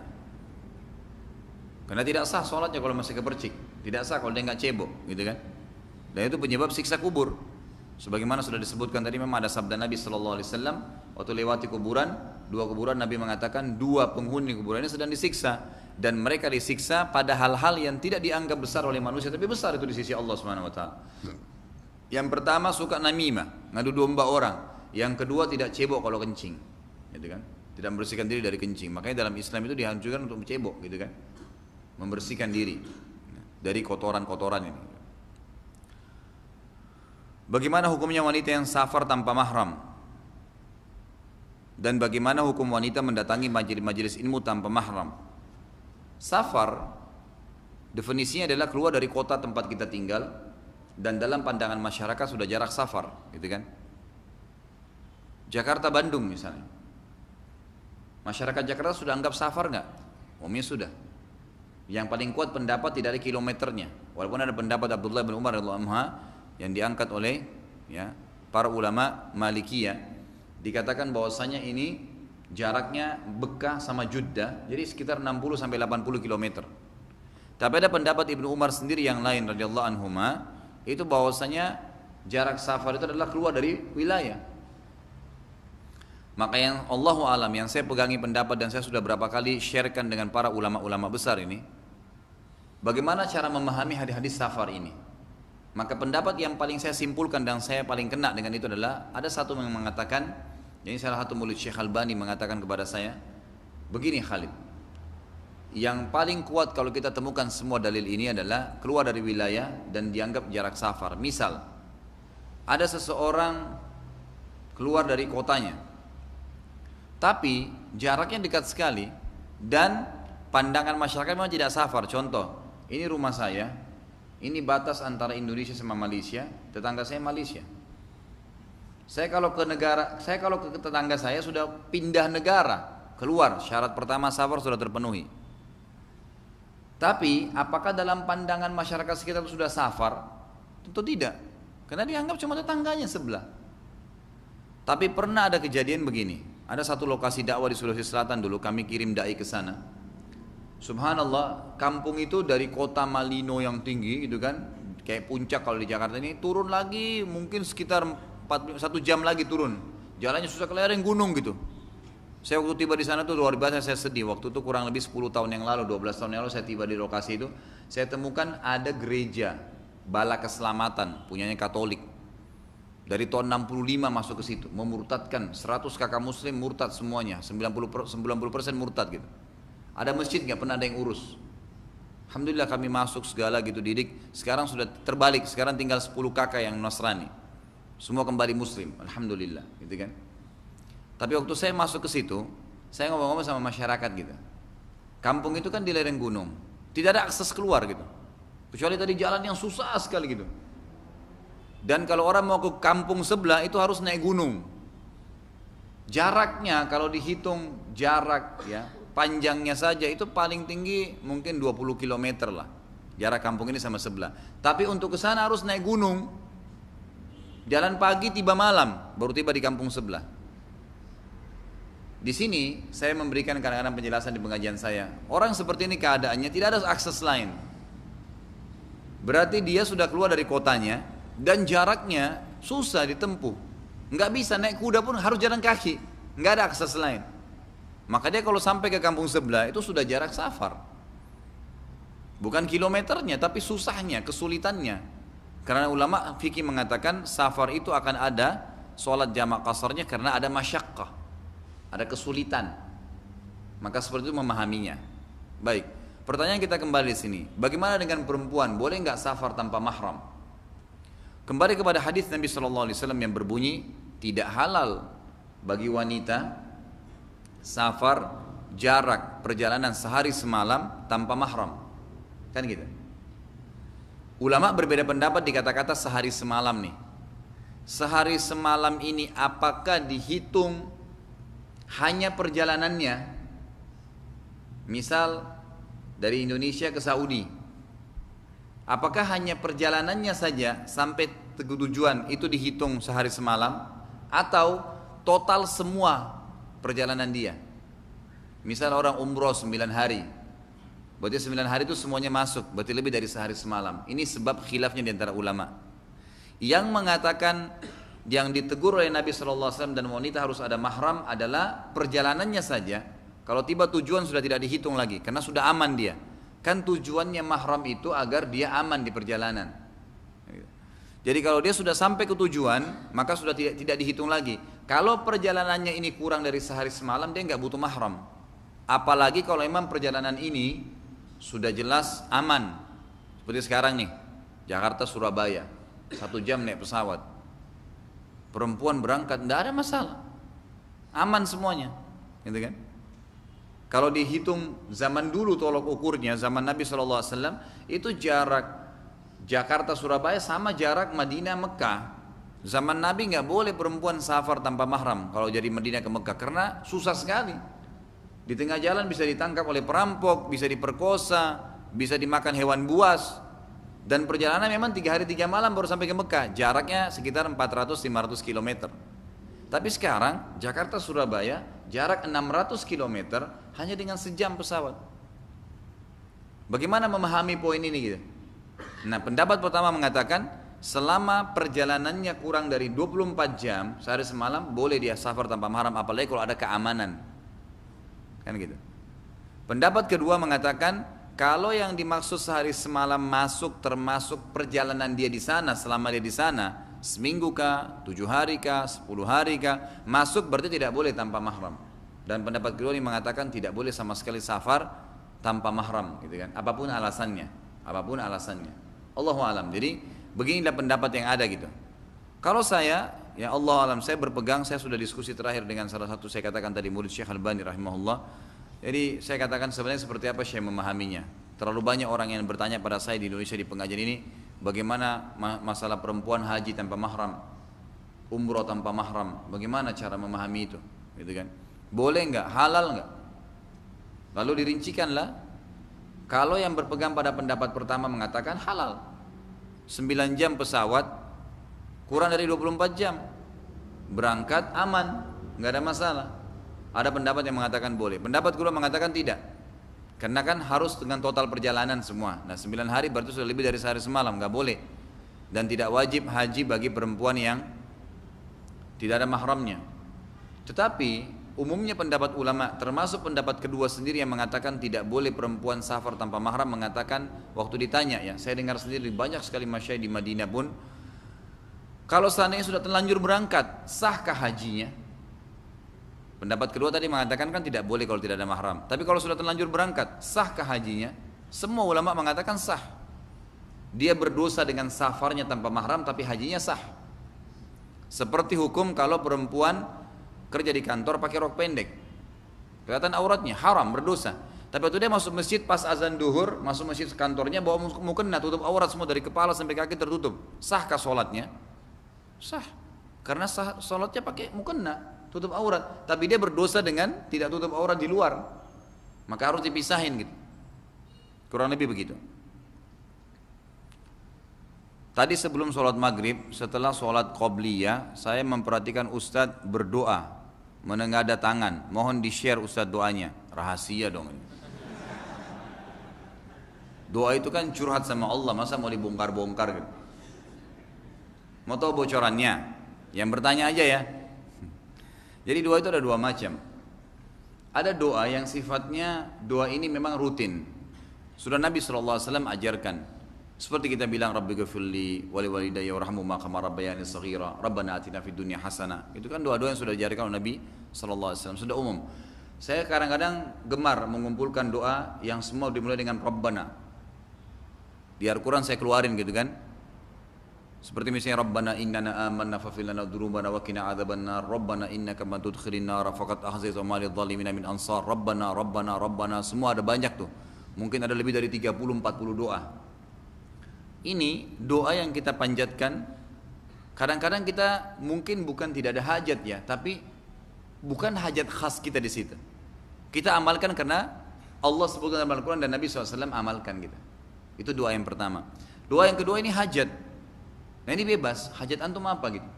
Karena tidak sah sholatnya kalau masih kepercik, tidak sah kalau dia nggak cebok, gitu kan? Dan itu penyebab siksa kubur. Sebagaimana sudah disebutkan tadi, memang ada sabda Nabi SAW waktu lewati kuburan, dua kuburan, Nabi mengatakan dua penghuni kuburan ini sedang disiksa, dan mereka disiksa pada hal-hal yang tidak dianggap besar oleh manusia, tapi besar itu di sisi Allah SWT. Yang pertama suka namimah, ngadu domba orang. Yang kedua tidak cebok kalau kencing, gitu kan? Tidak membersihkan diri dari kencing. Makanya dalam Islam itu dihancurkan untuk cebok, gitu kan? Membersihkan diri dari kotoran-kotoran ini. Bagaimana hukumnya wanita yang safar tanpa mahram? Dan bagaimana hukum wanita mendatangi majelis-majelis ilmu tanpa mahram? Safar definisinya adalah keluar dari kota tempat kita tinggal, dan dalam pandangan masyarakat sudah jarak safar, gitu kan? Jakarta Bandung misalnya, masyarakat Jakarta sudah anggap safar nggak? Umumnya sudah. Yang paling kuat pendapat tidak ada kilometernya, walaupun ada pendapat Abdullah bin Umar radhiyallahu anhu yang diangkat oleh ya para ulama Malikiyah, dikatakan bahwasanya ini jaraknya Bekkah sama Jeddah, jadi sekitar 60 sampai 80 km. Tapi ada pendapat Ibnu Umar sendiri yang lain radhiyallahu anhuma, itu bahwasanya jarak safar itu adalah keluar dari wilayah. Maka yang Allahu alam, yang saya pegangi pendapat dan saya sudah berapa kali sharekan dengan para ulama-ulama besar ini, bagaimana cara memahami hadis-hadis safar ini. Maka pendapat yang paling saya simpulkan dan saya paling kena dengan itu adalah, ada satu yang mengatakan, jadi salah satu murid Syekh Albani mengatakan kepada saya, begini Khalid, yang paling kuat kalau kita temukan semua dalil ini adalah keluar dari wilayah dan dianggap jarak safar. Misal, ada seseorang keluar dari kotanya, tapi jaraknya dekat sekali dan pandangan masyarakat memang tidak safar. Contoh, ini rumah saya, ini batas antara Indonesia sama Malaysia, tetangga saya Malaysia. Saya kalau ke tetangga saya sudah pindah negara, keluar, syarat pertama safar sudah terpenuhi. Tapi apakah dalam pandangan masyarakat sekitar itu sudah safar? Tentu tidak, karena dianggap cuma tetangganya sebelah. Tapi pernah ada kejadian begini, ada satu lokasi dakwah di Sulawesi Selatan dulu, kami kirim dai ke sana. Subhanallah, kampung itu dari kota Malino yang tinggi gitu kan, kayak puncak kalau di Jakarta ini, turun lagi mungkin sekitar 1 jam lagi turun, jalannya susah, ke lereng gunung gitu. Saya waktu tiba di sana tuh luar biasa saya sedih. Waktu itu kurang lebih 10 tahun yang lalu, 12 tahun yang lalu saya tiba di lokasi itu, saya temukan ada gereja Bala Keselamatan punyanya Katolik. Dari tahun 65 masuk ke situ, memurtadkan 100 kakak muslim, murtad semuanya, 90% murtad gitu. Ada masjid nggak pernah ada yang urus. Alhamdulillah kami masuk segala gitu didik. Sekarang sudah terbalik, sekarang tinggal 10 kakak yang Nasrani. Semua kembali muslim, alhamdulillah, gitu kan. Tapi waktu saya masuk ke situ, saya ngomong-ngomong sama masyarakat gitu. Kampung itu kan di lereng gunung, tidak ada akses keluar gitu. Kecuali tadi jalan yang susah sekali gitu. Dan kalau orang mau ke kampung sebelah itu harus naik gunung. Jaraknya kalau dihitung jarak ya, panjangnya saja itu paling tinggi mungkin 20 km lah jarak kampung ini sama sebelah. Tapi untuk ke sana harus naik gunung. Jalan pagi tiba malam baru tiba di kampung sebelah. Di sini saya memberikan kadang-kadang penjelasan di pengajian saya. Orang seperti ini keadaannya tidak ada akses lain. Berarti dia sudah keluar dari kotanya dan jaraknya susah ditempuh. Nggak bisa naik kuda pun harus jalan kaki. Nggak ada akses lain. Maka dia kalau sampai ke kampung sebelah itu sudah jarak safar. Bukan kilometernya tapi susahnya, kesulitannya. Karena ulama fikih mengatakan safar itu akan ada sholat jamak qasarnya karena ada masyaqqah, ada kesulitan. Maka seperti itu memahaminya. Baik, pertanyaan kita kembali di sini. Bagaimana dengan perempuan? Boleh nggak safar tanpa mahram? Kembali kepada hadis Nabi SAW yang berbunyi tidak halal bagi wanita safar jarak perjalanan sehari semalam tanpa mahram, kan gitu. Ulama berbeda pendapat di kata-kata sehari semalam nih. sehari semalam ini apakah dihitung hanya perjalanannya? Misal dari Indonesia ke Saudi, apakah hanya perjalanannya saja sampai tujuan itu dihitung sehari semalam, atau total semua perjalanan dia? Misal orang umroh 9 hari, berarti 9 hari itu semuanya masuk, berarti lebih dari sehari semalam. Ini sebab khilafnya di antara ulama. Yang mengatakan yang ditegur oleh Nabi SAW dan wanita harus ada mahram adalah perjalanannya saja. Kalau tiba tujuan sudah tidak dihitung lagi, karena sudah aman dia. Kan tujuannya mahram itu agar dia aman di perjalanan. Jadi kalau dia sudah sampai ke tujuan, maka sudah tidak dihitung lagi. Kalau perjalanannya ini kurang dari sehari semalam, dia nggak butuh mahram. Apalagi kalau memang perjalanan ini sudah jelas aman. Seperti sekarang nih, Jakarta Surabaya, 1 jam naik pesawat. Perempuan berangkat, tidak ada masalah, aman semuanya, gitu kan? Kalau dihitung zaman dulu tolok ukurnya, zaman Nabi SAW, itu jarak Jakarta Surabaya sama jarak Madinah Mekah. Zaman Nabi nggak boleh perempuan safar tanpa mahram kalau jadi Madinah ke Mekah, karena susah sekali. Di tengah jalan bisa ditangkap oleh perampok, bisa diperkosa, bisa dimakan hewan buas. Dan perjalanan memang 3 hari 3 malam baru sampai ke Mekah. Jaraknya sekitar 400-500 km. Tapi sekarang Jakarta Surabaya jarak 600 km hanya dengan sejam pesawat. Bagaimana memahami poin ini gitu? Nah, pendapat pertama mengatakan selama perjalanannya kurang dari 24 jam sehari semalam boleh dia safar tanpa mahram, apalagi kalau ada keamanan. Kan gitu. Pendapat kedua mengatakan kalau yang dimaksud sehari semalam masuk termasuk perjalanan dia di sana, selama dia di sana seminggu kah, 7 hari kah, 10 hari kah, masuk berarti tidak boleh tanpa mahram. Dan pendapat kedua ini mengatakan tidak boleh sama sekali safar tanpa mahram, gitu kan? Apapun alasannya, apapun alasannya. Allahu alam. Jadi beginilah pendapat yang ada gitu. Kalau saya, ya Allah alam, saya berpegang, saya sudah diskusi terakhir dengan salah satu, saya katakan tadi, murid Syekh Albani rahimahullah. Jadi saya katakan sebenarnya seperti apa saya memahaminya. Terlalu banyak orang yang bertanya pada saya di Indonesia di pengajian ini, bagaimana masalah perempuan haji tanpa mahram, umroh tanpa mahram, bagaimana cara memahami itu, gitu kan? Boleh nggak? Halal nggak? Lalu dirincikanlah. Kalau yang berpegang pada pendapat pertama mengatakan halal, 9 jam pesawat, kurang dari 24 jam, berangkat aman, nggak ada masalah. Ada pendapat yang mengatakan boleh, pendapat kedua mengatakan tidak, karena kan harus dengan total perjalanan semua. Nah 9 hari berarti sudah lebih dari sehari semalam, nggak boleh. Dan tidak wajib haji bagi perempuan yang tidak ada mahramnya. Tetapi umumnya pendapat ulama, termasuk pendapat kedua sendiri yang mengatakan tidak boleh perempuan safar tanpa mahram, mengatakan waktu ditanya, ya saya dengar sendiri banyak sekali masyayikh di Madinah pun, kalau seandainya sudah terlanjur berangkat, sahkah hajinya? Pendapat kedua tadi mengatakan kan tidak boleh kalau tidak ada mahram. Tapi kalau sudah terlanjur berangkat, sahkah hajinya? Semua ulama mengatakan sah. Dia berdosa dengan safarnya tanpa mahram, tapi hajinya sah. Seperti hukum kalau perempuan kerja di kantor pakai rok pendek, kelihatan auratnya, haram, berdosa. Tapi waktu dia masuk masjid pas azan duhur, masuk masjid kantornya bawa mukena, tutup aurat semua dari kepala sampai kaki tertutup. Sahkah sholatnya? Sah, karena sholatnya pakai mukena, tutup aurat. Tapi dia berdosa dengan tidak tutup aurat di luar, maka harus dipisahin gitu. Kurang lebih begitu. Tadi sebelum sholat maghrib, setelah sholat qobliyah, saya memperhatikan Ustadz berdoa, menengadah tangan. Mohon di-share Ustadz doanya, rahasia dong ini. Doa itu kan curhat sama Allah, masa mau dibongkar-bongkar gitu. Mau tahu bocorannya? Yang bertanya aja ya. Jadi doa itu ada 2 macam. Ada doa yang sifatnya, doa ini memang rutin. Sudah Nabi SAW ajarkan. Seperti kita bilang Rabbi ghafirli wali walidayya warhamhuma kama rabbayani shaghira, Rabbana atina fid dunya hasanah. Itu kan doa-doa yang sudah diajarkan oleh Nabi SAW, sudah umum. Saya kadang-kadang gemar mengumpulkan doa yang semua dimulai dengan Rabbana. Di Al-Quran saya keluarin gitu kan. Seperti misalnya Rabbana innana amanna faghfir lana dzunubana wa qina adzabannar, Rabbana innaka man tudkhilin nar faqad akhzaita ma lidh-dhalimin min ansar, Rabbana Rabbana Rabbana, semua ada banyak tuh. Mungkin ada lebih dari 30-40 doa. Ini doa yang kita panjatkan Kadang-kadang kita mungkin bukan tidak ada hajat ya, tapi bukan hajat khas kita di situ. Kita amalkan karena Allah sebutkan dalam Al-Quran dan Nabi SAW amalkan kita. Itu doa yang pertama. Doa yang kedua ini hajat. Nah ini bebas, hajat antum apa gitu?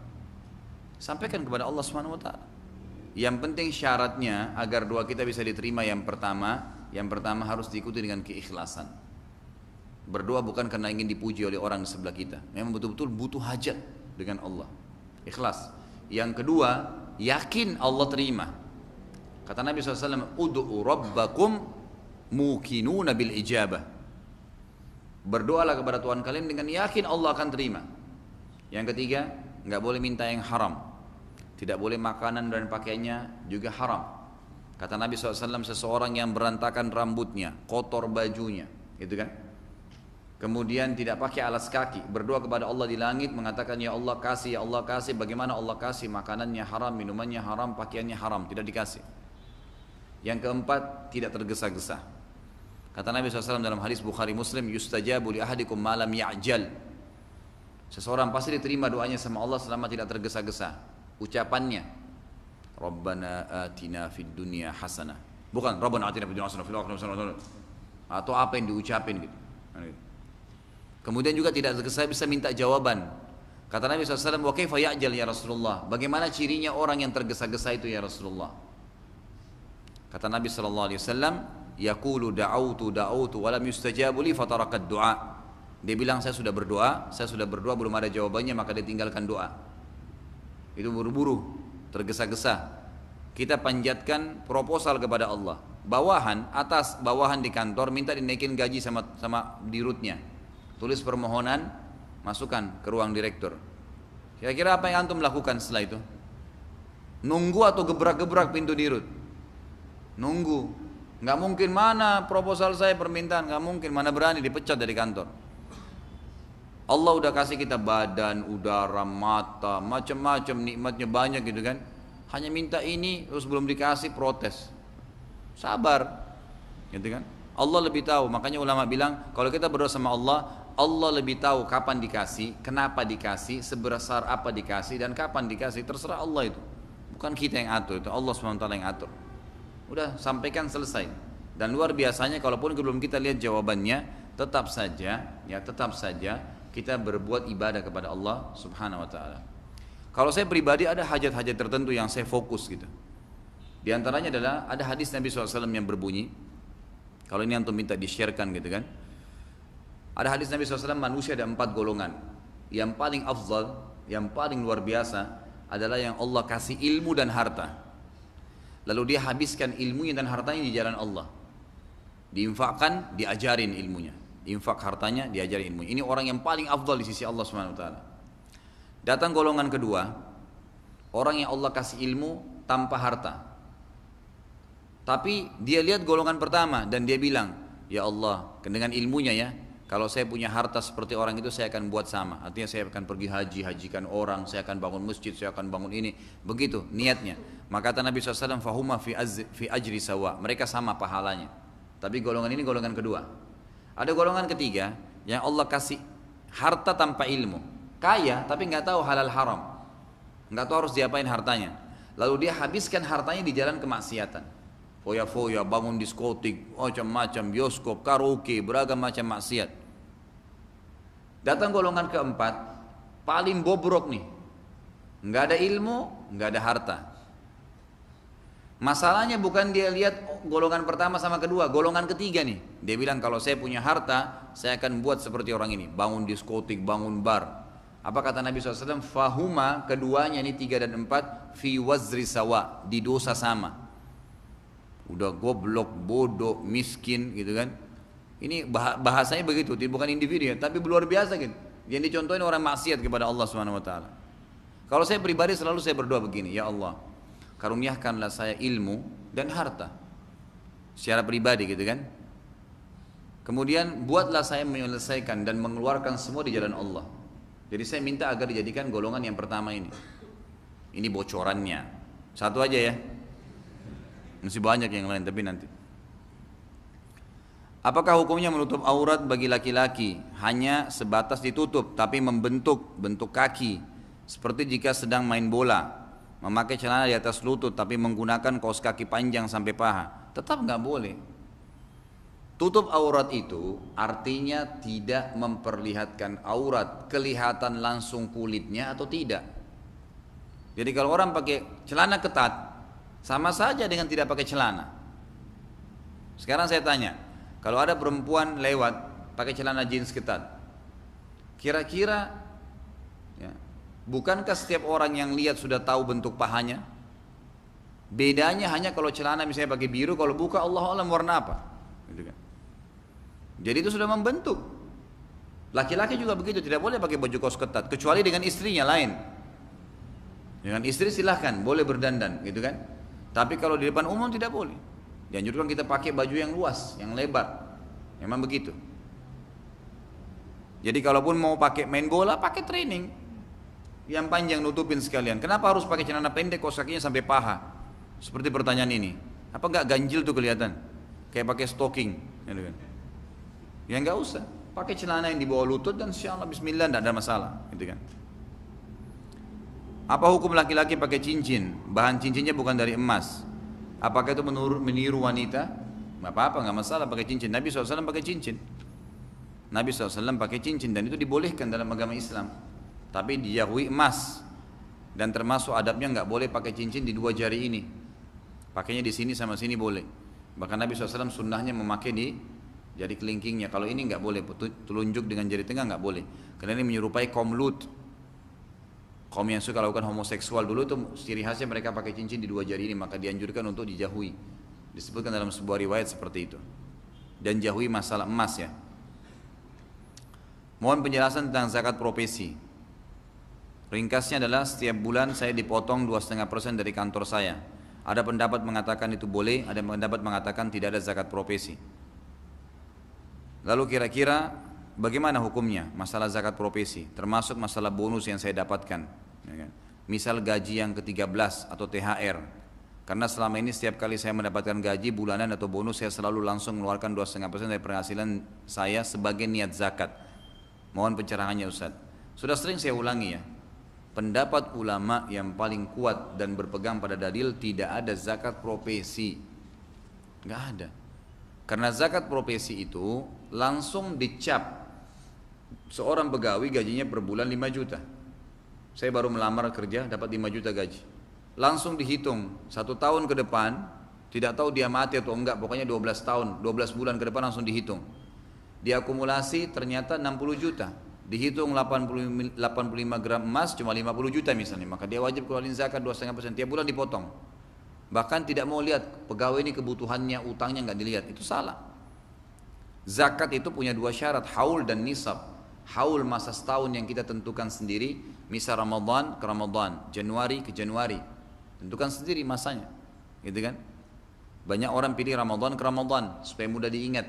Sampaikan kepada Allah Subhanahu Wa Taala. Yang penting syaratnya agar doa kita bisa diterima yang pertama harus diikuti dengan keikhlasan. Berdoa bukan karena ingin dipuji oleh orang di sebelah kita. Memang betul-betul butuh hajat dengan Allah. Ikhlas. Yang kedua, yakin Allah terima. Kata Nabi SAW, Udu'u rabbakum mukinuna bil ijabah. Berdoalah kepada Tuhan kalian dengan yakin Allah akan terima. Yang ketiga, nggak boleh minta yang haram. Tidak boleh makanan dan pakaiannya juga haram. Kata Nabi SAW, seseorang yang berantakan rambutnya, kotor bajunya, gitu kan? Kemudian tidak pakai alas kaki, berdoa kepada Allah di langit, mengatakan ya Allah kasih, bagaimana Allah kasih, makanannya haram, minumannya haram, pakaiannya haram, tidak dikasih. Yang keempat, tidak tergesa-gesa. Kata Nabi SAW dalam hadis Bukhari Muslim, yustajabu li ahadikum ma lam ya'jal. Seseorang pasti diterima doanya sama Allah selama tidak tergesa-gesa. Ucapannya, Rabbana atina fid dunya hasanah. Bukan Rabbana atina fid dunya hasanah fil akhirati hasanah. Atau apa yang diucapin gitu. Kemudian juga tidak tergesa bisa minta jawaban. Kata Nabi SAW, wa kaifa ya'jal ya Rasulullah? Bagaimana cirinya orang yang tergesa-gesa itu ya Rasulullah? Kata Nabi SAW, yaqulu da'autu wa lam yustajabu li fatarakat du'a. Dia bilang saya sudah berdoa belum ada jawabannya maka dia tinggalkan doa. Itu buru-buru, tergesa-gesa. Kita panjatkan proposal kepada Allah. Bawahan, atas bawahan di kantor minta dinaikin gaji sama dirutnya. Tulis permohonan, masukkan ke ruang direktur. Kira-kira apa yang antum lakukan setelah itu? Nunggu atau gebrak-gebrak pintu dirut? Nunggu. Nggak mungkin, mana proposal saya, permintaan, nggak mungkin, mana berani, dipecat dari kantor. Allah udah kasih kita badan, udara, mata, macam-macam nikmatnya banyak gitu kan. Hanya minta ini terus belum dikasih, protes. Sabar, gitu kan? Allah lebih tahu. Makanya ulama bilang kalau kita berdoa sama Allah, Allah lebih tahu kapan dikasih, kenapa dikasih, sebesar apa dikasih, dan kapan dikasih. Terserah Allah itu. Bukan kita yang atur, itu Allah SWT yang atur. Udah sampaikan, selesai. Dan luar biasanya kalaupun belum kita lihat jawabannya, tetap saja kita berbuat ibadah kepada Allah Subhanahu Wa Taala. Kalau saya pribadi ada hajat-hajat tertentu yang saya fokus gitu. Di antaranya adalah ada hadis Nabi SAW yang berbunyi, kalau ini antum minta di-sharekan gitu kan. Ada hadis Nabi SAW, manusia ada 4 golongan. Yang paling afdal, yang paling luar biasa adalah yang Allah kasih ilmu dan harta. Lalu dia habiskan ilmunya dan hartanya di jalan Allah. Diinfakkan, diajarin ilmunya. Infak hartanya, diajarin ilmunya. Ini orang yang paling afdal di sisi Allah SWT. Datang golongan kedua, orang yang Allah kasih ilmu tanpa harta. Tapi dia lihat golongan pertama dan dia bilang, ya Allah, dengan ilmunya ya, kalau saya punya harta seperti orang itu saya akan buat sama. Artinya saya akan pergi haji, hajikan orang, saya akan bangun masjid, saya akan bangun ini. Begitu niatnya. Maka kata Nabi SAW, fahuma fi ajri sawa. Mereka sama pahalanya. Tapi golongan ini golongan kedua. Ada golongan ketiga yang Allah kasih harta tanpa ilmu. Kaya tapi nggak tahu halal haram. Nggak tahu harus diapain hartanya. Lalu dia habiskan hartanya di jalan kemaksiatan. Foya-foya, bangun diskotik, macam-macam, bioskop, karaoke, beragam macam maksiat. Datang golongan keempat, paling bobrok nih. Nggak ada ilmu, nggak ada harta. Masalahnya bukan dia lihat golongan pertama sama kedua, golongan ketiga nih. Dia bilang kalau saya punya harta, saya akan buat seperti orang ini. Bangun diskotik, bangun bar. Apa kata Nabi SAW? Fahuma, keduanya ini 3 dan 4, fi wazri sawa, di dosa sama. Udah goblok, bodoh, miskin gitu kan. Ini bahasanya begitu, bukan individu ya, tapi luar biasa gitu. Yang dicontohin orang maksiat kepada Allah SWT. Kalau saya pribadi selalu saya berdoa begini, ya Allah, karuniakanlah saya ilmu dan harta. Secara pribadi gitu kan. Kemudian buatlah saya menyelesaikan dan mengeluarkan semua di jalan Allah. Jadi saya minta agar dijadikan golongan yang pertama ini. Ini bocorannya. Satu aja ya. Masih banyak yang lain tapi nanti. Apakah hukumnya menutup aurat bagi laki-laki hanya sebatas ditutup tapi membentuk bentuk kaki Seperti jika sedang main bola, memakai celana di atas lutut tapi menggunakan kaos kaki panjang sampai paha, tetap nggak boleh. Tutup aurat itu artinya tidak memperlihatkan aurat, kelihatan langsung kulitnya atau tidak. Jadi kalau orang pakai celana ketat, sama saja dengan tidak pakai celana. Sekarang saya tanya, kalau ada perempuan lewat pakai celana jeans ketat, kira-kira ya, bukankah setiap orang yang lihat sudah tahu bentuk pahanya? Bedanya hanya kalau celana misalnya pakai biru, kalau buka Allah alam warna apa, gitu kan. Jadi itu sudah membentuk. Laki-laki juga begitu, tidak boleh pakai baju kaos ketat kecuali dengan istrinya lain. Dengan istri silahkan, boleh berdandan, gitu kan. Tapi kalau di depan umum tidak boleh. Dianjurkan kita pakai baju yang luas, yang lebar. Memang begitu. Jadi kalaupun mau pakai main bola, pakai training yang panjang nutupin sekalian. Kenapa harus pakai celana pendek kaos kakinya sampai paha? Seperti pertanyaan ini. Apa enggak ganjil tuh kelihatan? Kayak pakai stocking, gitu kan. Ya enggak usah, pakai celana yang di bawah lutut dan insyaallah bismillah tidak ada masalah, gitu kan. Apa hukum laki-laki pakai cincin? Bahan cincinnya bukan dari emas. Apakah itu meniru wanita? Enggak apa-apa, enggak masalah pakai cincin. Nabi SAW pakai cincin. Nabi SAW pakai cincin dan itu dibolehkan dalam agama Islam. Tapi dijauhi emas. Dan termasuk adabnya enggak boleh pakai cincin di dua jari ini. Pakainya di sini sama sini boleh. Bahkan Nabi SAW sunnahnya memakai di jari kelingkingnya. Kalau ini nggak boleh, telunjuk dengan jari tengah nggak boleh, karena ini menyerupai kaum Lut, kaum yang suka lakukan homoseksual. Dulu itu ciri khasnya mereka pakai cincin di dua jari ini, maka dianjurkan untuk dijauhi. Disebutkan dalam sebuah riwayat seperti itu. Dan jauhi masalah emas ya. Mohon penjelasan tentang zakat profesi. Ringkasnya adalah setiap bulan saya dipotong 2,5% dari kantor saya. Ada pendapat mengatakan itu boleh, ada pendapat mengatakan tidak ada zakat profesi. Lalu kira-kira bagaimana hukumnya masalah zakat profesi, termasuk masalah bonus yang saya dapatkan, ya kan? Misal gaji yang ke-13 atau THR, karena selama ini setiap kali saya mendapatkan gaji bulanan atau bonus, saya selalu langsung mengeluarkan 2,5% dari penghasilan saya sebagai niat zakat. Mohon pencerahannya Ustaz. Sudah sering saya ulangi ya, pendapat ulama yang paling kuat dan berpegang pada dalil tidak ada zakat profesi, nggak ada. Karena zakat profesi itu langsung dicap. Seorang pegawai gajinya per bulan 5 juta. Saya baru melamar kerja dapat 5 juta gaji. Langsung dihitung 1 tahun ke depan, tidak tahu dia mati atau enggak, pokoknya 12 tahun, 12 bulan ke depan langsung dihitung. Diakumulasi ternyata 60 juta. Dihitung 85 gram emas cuma 50 juta misalnya, maka dia wajib keluarin zakat 2,5%, tiap bulan dipotong. Bahkan tidak mau lihat pegawai ini kebutuhannya, utangnya nggak dilihat, itu salah. Zakat itu punya dua syarat, haul dan nisab. Haul masa setahun yang kita tentukan sendiri, misal Ramadan ke Ramadan, Januari ke Januari, tentukan sendiri masanya, gitu kan? Banyak orang pilih Ramadan ke Ramadan supaya mudah diingat.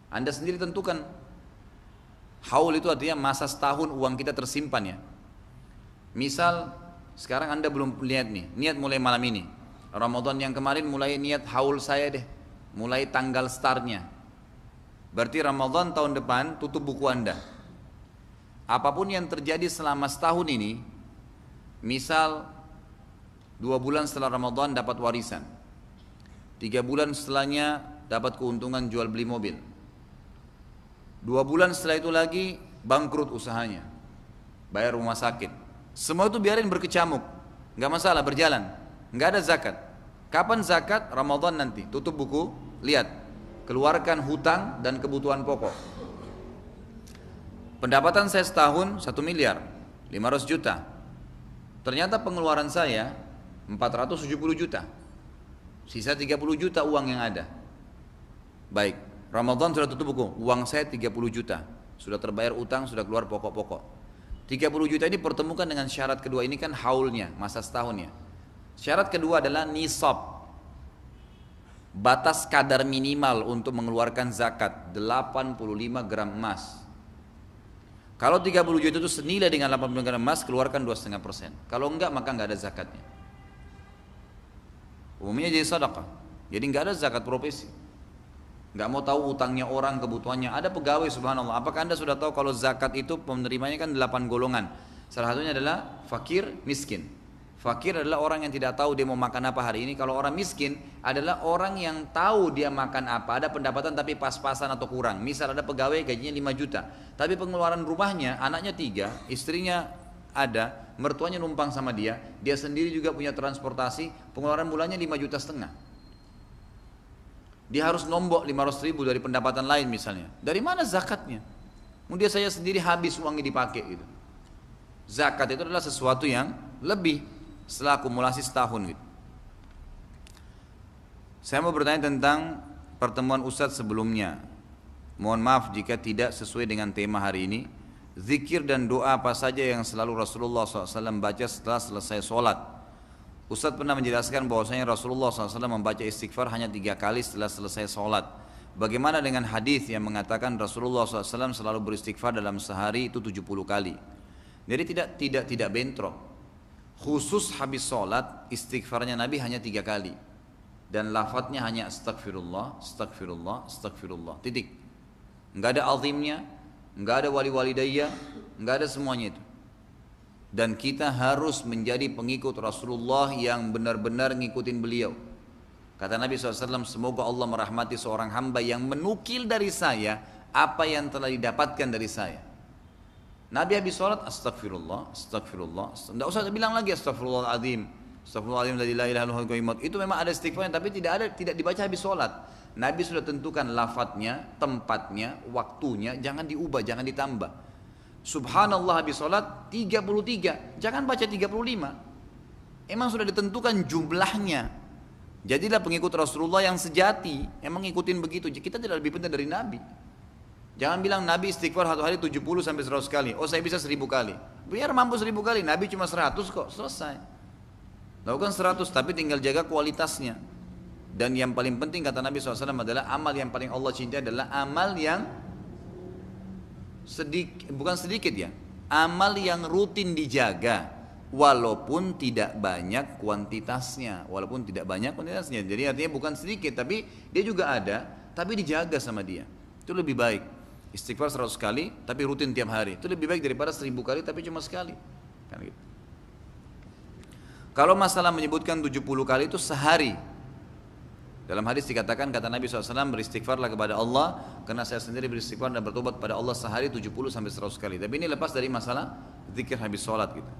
Anda sendiri tentukan. Haul itu artinya masa setahun uang kita tersimpan ya. Misal sekarang Anda belum lihat nih, niat mulai malam ini. Ramadan yang kemarin mulai niat haul saya deh, mulai tanggal startnya. Berarti Ramadan tahun depan tutup buku Anda. Apapun yang terjadi selama setahun ini, misal 2 bulan setelah Ramadan dapat warisan, 3 bulan setelahnya dapat keuntungan jual beli mobil, 2 bulan setelah itu lagi bangkrut usahanya, bayar rumah sakit. Semua itu biarin berkecamuk, nggak masalah, berjalan, nggak ada zakat. Kapan zakat? Ramadan nanti, tutup buku, lihat, keluarkan hutang dan kebutuhan pokok. Pendapatan saya setahun 1 miliar 500 juta. Ternyata pengeluaran saya 470 juta. Sisa 30 juta uang yang ada. Baik, Ramadan sudah tutup buku, uang saya 30 juta. Sudah terbayar utang, sudah keluar pokok-pokok. 30 juta ini pertemukan dengan syarat kedua, ini kan haulnya, masa setahunnya. Syarat kedua adalah nisab. Batas kadar minimal untuk mengeluarkan zakat 85 gram emas. Kalau 30 juta itu senilai dengan 85 gram emas, keluarkan 2,5%. Kalau enggak, maka enggak ada zakatnya. Umumnya jadi sedekah. Jadi enggak ada zakat profesi. Enggak mau tahu utangnya orang, kebutuhannya. Ada pegawai subhanallah. Apakah Anda sudah tahu kalau zakat itu penerimanya kan 8 golongan. Salah satunya adalah fakir miskin. Fakir adalah orang yang tidak tahu dia mau makan apa hari ini. Kalau orang miskin adalah orang yang tahu dia makan apa, ada pendapatan tapi pas-pasan atau kurang. Misal ada pegawai gajinya 5 juta, tapi pengeluaran rumahnya anaknya 3, istrinya ada, mertuanya numpang sama dia sendiri juga punya transportasi, pengeluaran bulannya 5,5 juta. Dia harus nombok 500 ribu dari pendapatan lain misalnya. Dari mana zakatnya? Kemudian saya sendiri habis uangnya dipakai gitu. Zakat itu adalah sesuatu yang lebih setelah akumulasi setahun gitu. Saya mau bertanya tentang pertemuan Ustadz sebelumnya. Mohon maaf jika tidak sesuai dengan tema hari ini. Zikir dan doa apa saja yang selalu Rasulullah SAW baca setelah selesai sholat? Ustadz pernah menjelaskan bahwasanya Rasulullah SAW membaca istighfar hanya 3 kali setelah selesai sholat. Bagaimana dengan hadis yang mengatakan Rasulullah SAW selalu beristighfar dalam sehari itu 70 kali? Jadi tidak bentrok. Khusus habis sholat istighfarnya Nabi hanya 3 kali dan lafadznya hanya astagfirullah, astagfirullah, astagfirullah, titik. Enggak ada azimnya, enggak ada wali-walidayya, enggak ada semuanya itu. Dan kita harus menjadi pengikut Rasulullah yang benar-benar ngikutin beliau. Kata Nabi SAW, semoga Allah merahmati seorang hamba yang menukil dari saya apa yang telah didapatkan dari saya. Nabi habis sholat, astagfirullah, astagfirullah, tidak usah bilang lagi astagfirullahaladzim, astagfirullahaladzim, la ilaha illallah. Itu memang ada istighfarnya, tapi tidak dibaca habis sholat. Nabi sudah tentukan lafadznya, tempatnya, waktunya, jangan diubah, jangan ditambah. Subhanallah habis sholat 33, jangan baca 35. Emang sudah ditentukan jumlahnya. Jadilah pengikut Rasulullah yang sejati, emang ngikutin begitu. Kita tidak lebih penting dari Nabi. Jangan bilang Nabi istighfar satu hari 70 sampai 100 kali. Oh saya bisa 1000 kali. Biar mampu 1000 kali, Nabi cuma 100 kok, selesai. Lakukan 100 tapi tinggal jaga kualitasnya. Dan yang paling penting kata Nabi SAW adalah amal yang paling Allah cintai adalah amal yang bukan sedikit ya, amal yang rutin dijaga walaupun tidak banyak kuantitasnya. Jadi artinya bukan sedikit tapi dia juga ada, tapi dijaga sama dia. Itu lebih baik. Istighfar 100 kali tapi rutin tiap hari itu lebih baik daripada 1000 kali tapi cuma sekali kan gitu. Kalau masalah menyebutkan 70 kali itu sehari. Dalam hadis dikatakan kata Nabi SAW, beristighfarlah kepada Allah karena saya sendiri beristighfar dan bertobat pada Allah sehari 70 sampai 100 kali. Tapi ini lepas dari masalah zikir habis sholat gitu.